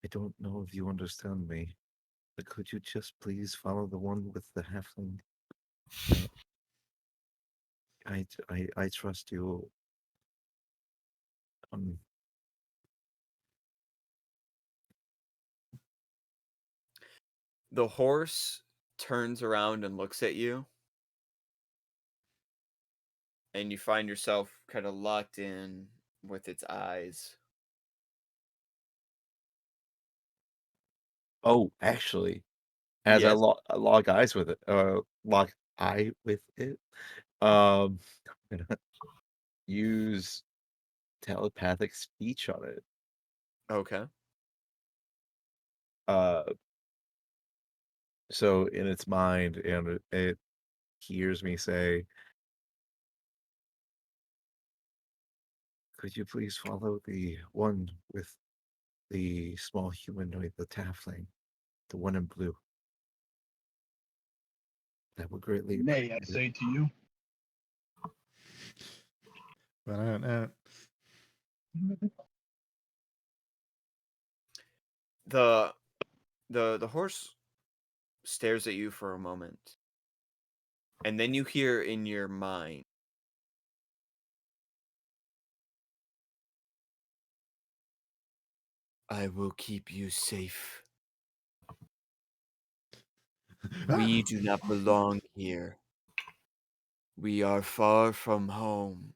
I don't know if you understand me, but could you just please follow the one with the halfling? I trust you. The horse turns around and looks at you, and you find yourself kind of locked in with its eyes. Oh, actually, as Yes. I log eyes with it, lock eye with it, I'm gonna use telepathic speech on it. Okay. So in its mind, and it hears me say, "Could you please follow the one with the small humanoid, the halfling, the one in blue? That would greatly Nay, I appreciate it." say to you. The horse stares at you for a moment, and then you hear in your mind, I will keep you safe. We do not belong here. We are far from home.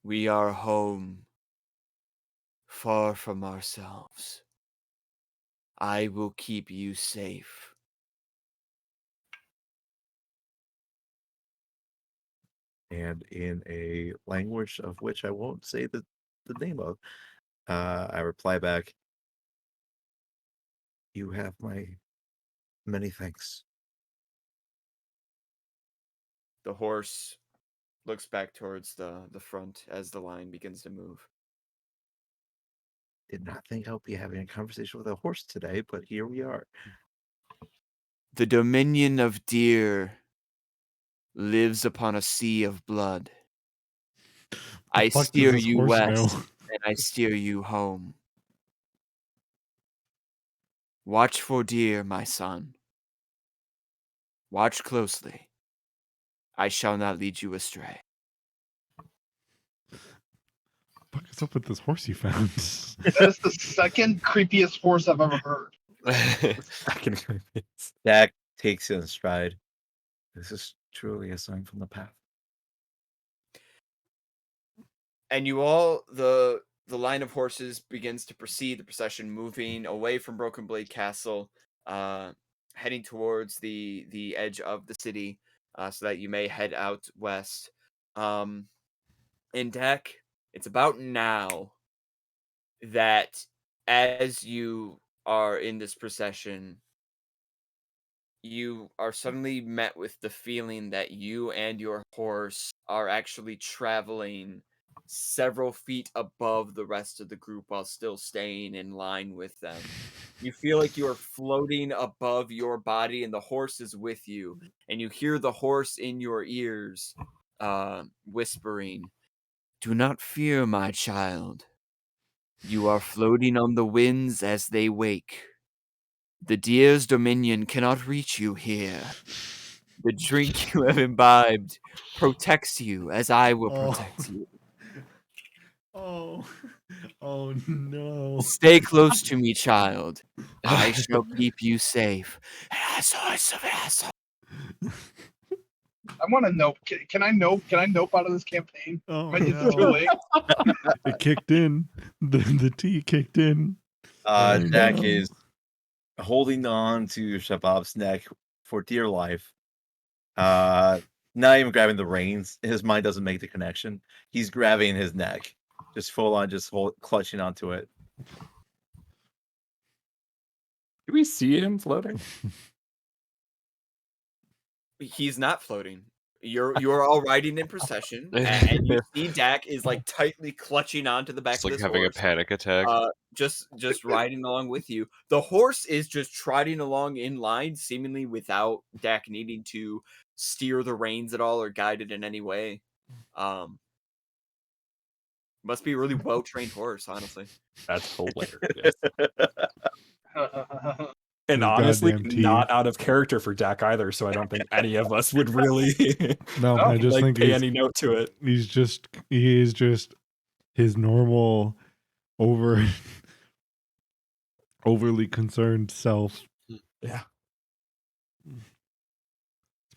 We are home, far from ourselves. I will keep you safe. And in a language of which I won't say the name of, I reply back, "You have my many thanks." The horse looks back towards the front as the line begins to move. Did not think I'll be having a conversation with a horse today, but here we are. The dominion of deer lives upon a sea of blood. I fuck does steer this you horse west, know? and I steer you home. Watch for deer, my son. Watch closely. I shall not lead you astray. What is up with this horse you found? That is the second creepiest horse I've ever heard. I can convince. Dak takes it in stride. This is truly a sign from the path. And you all, the line of horses begins to proceed, the procession moving away from Broken Blade Castle, heading towards the edge of the city, so that you may head out west. In Dak, it's about now that as you are in this procession, you are suddenly met with the feeling that you and your horse are actually traveling several feet above the rest of the group while still staying in line with them. You feel like you are floating above your body and the horse is with you. And you hear the horse in your ears whispering, "Do not fear, my child. You are floating on the winds as they wake. The deer's dominion cannot reach you here. The drink you have imbibed protects you as I will protect you. Oh, oh no. Stay close to me, child. I shall keep you safe." I want to nope. Can I nope? Can I nope out of this campaign? Oh Is it too no. late? It kicked in. The tea kicked in. Oh, Jack no. is holding on to Shabab's neck for dear life. Not even grabbing the reins. His mind doesn't make the connection. He's grabbing his neck, just full on, clutching onto it. Do we see him floating? He's not floating. You're all riding in procession, and you see Dak is like tightly clutching onto the back It's of like this having horse. a panic attack. Just riding along with you. The horse is just trotting along in line, seemingly without Dak needing to steer the reins at all or guide it in any way. Must be a really well trained horse, honestly. That's hilarious. And His honestly, goddamn tea. not out of character for Dak either. So I don't think any of us would really No, I just like think pay any note to it. he is just his normal overly concerned self. Yeah. He's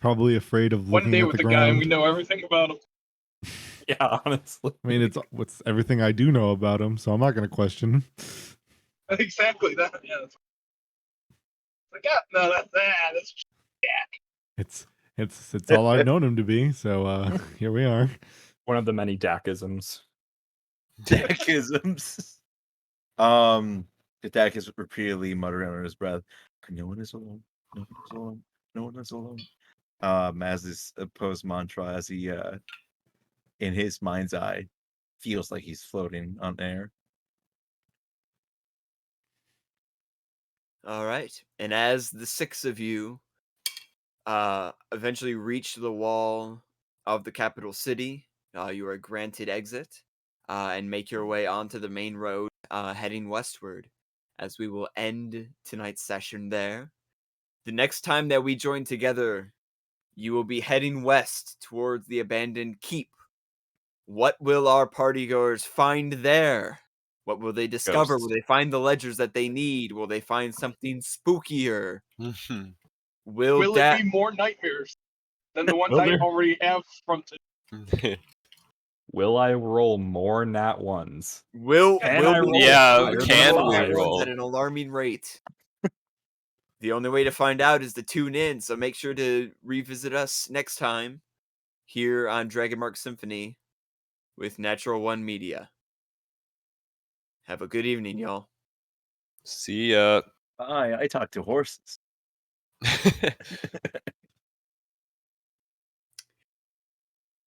probably afraid of One looking day at with the the guy and ground. we know everything about him. Yeah, honestly. I mean, it's everything I do know about him, so I'm not going to question him. Exactly that. Yeah. That's like, no, that's It's all I've known him to be. So here we are. One of the many Dakisms. Dakisms. Dak is repeatedly muttering under his breath, "No one is alone. No one is alone. No one is alone." As this post mantra, as he, in his mind's eye, feels like he's floating on air. All right. And as the six of you eventually reach the wall of the capital city, you are granted exit and make your way onto the main road heading westward, as we will end tonight's session there. The next time that we join together, you will be heading west towards the abandoned keep. What will our partygoers find there? What will they discover? Ghosts. Will they find the ledgers that they need? Will they find something spookier? Will it be more nightmares than the ones Will I there? already have fronted? Will I roll more nat ones? Will Can will I we roll Yeah, will we can roll we nat ones roll? at an alarming rate? The only way to find out is to tune in, so make sure to revisit us next time here on Dragonmark Symphony with Natural One Media. Have a good evening, y'all. See ya. I talk to horses.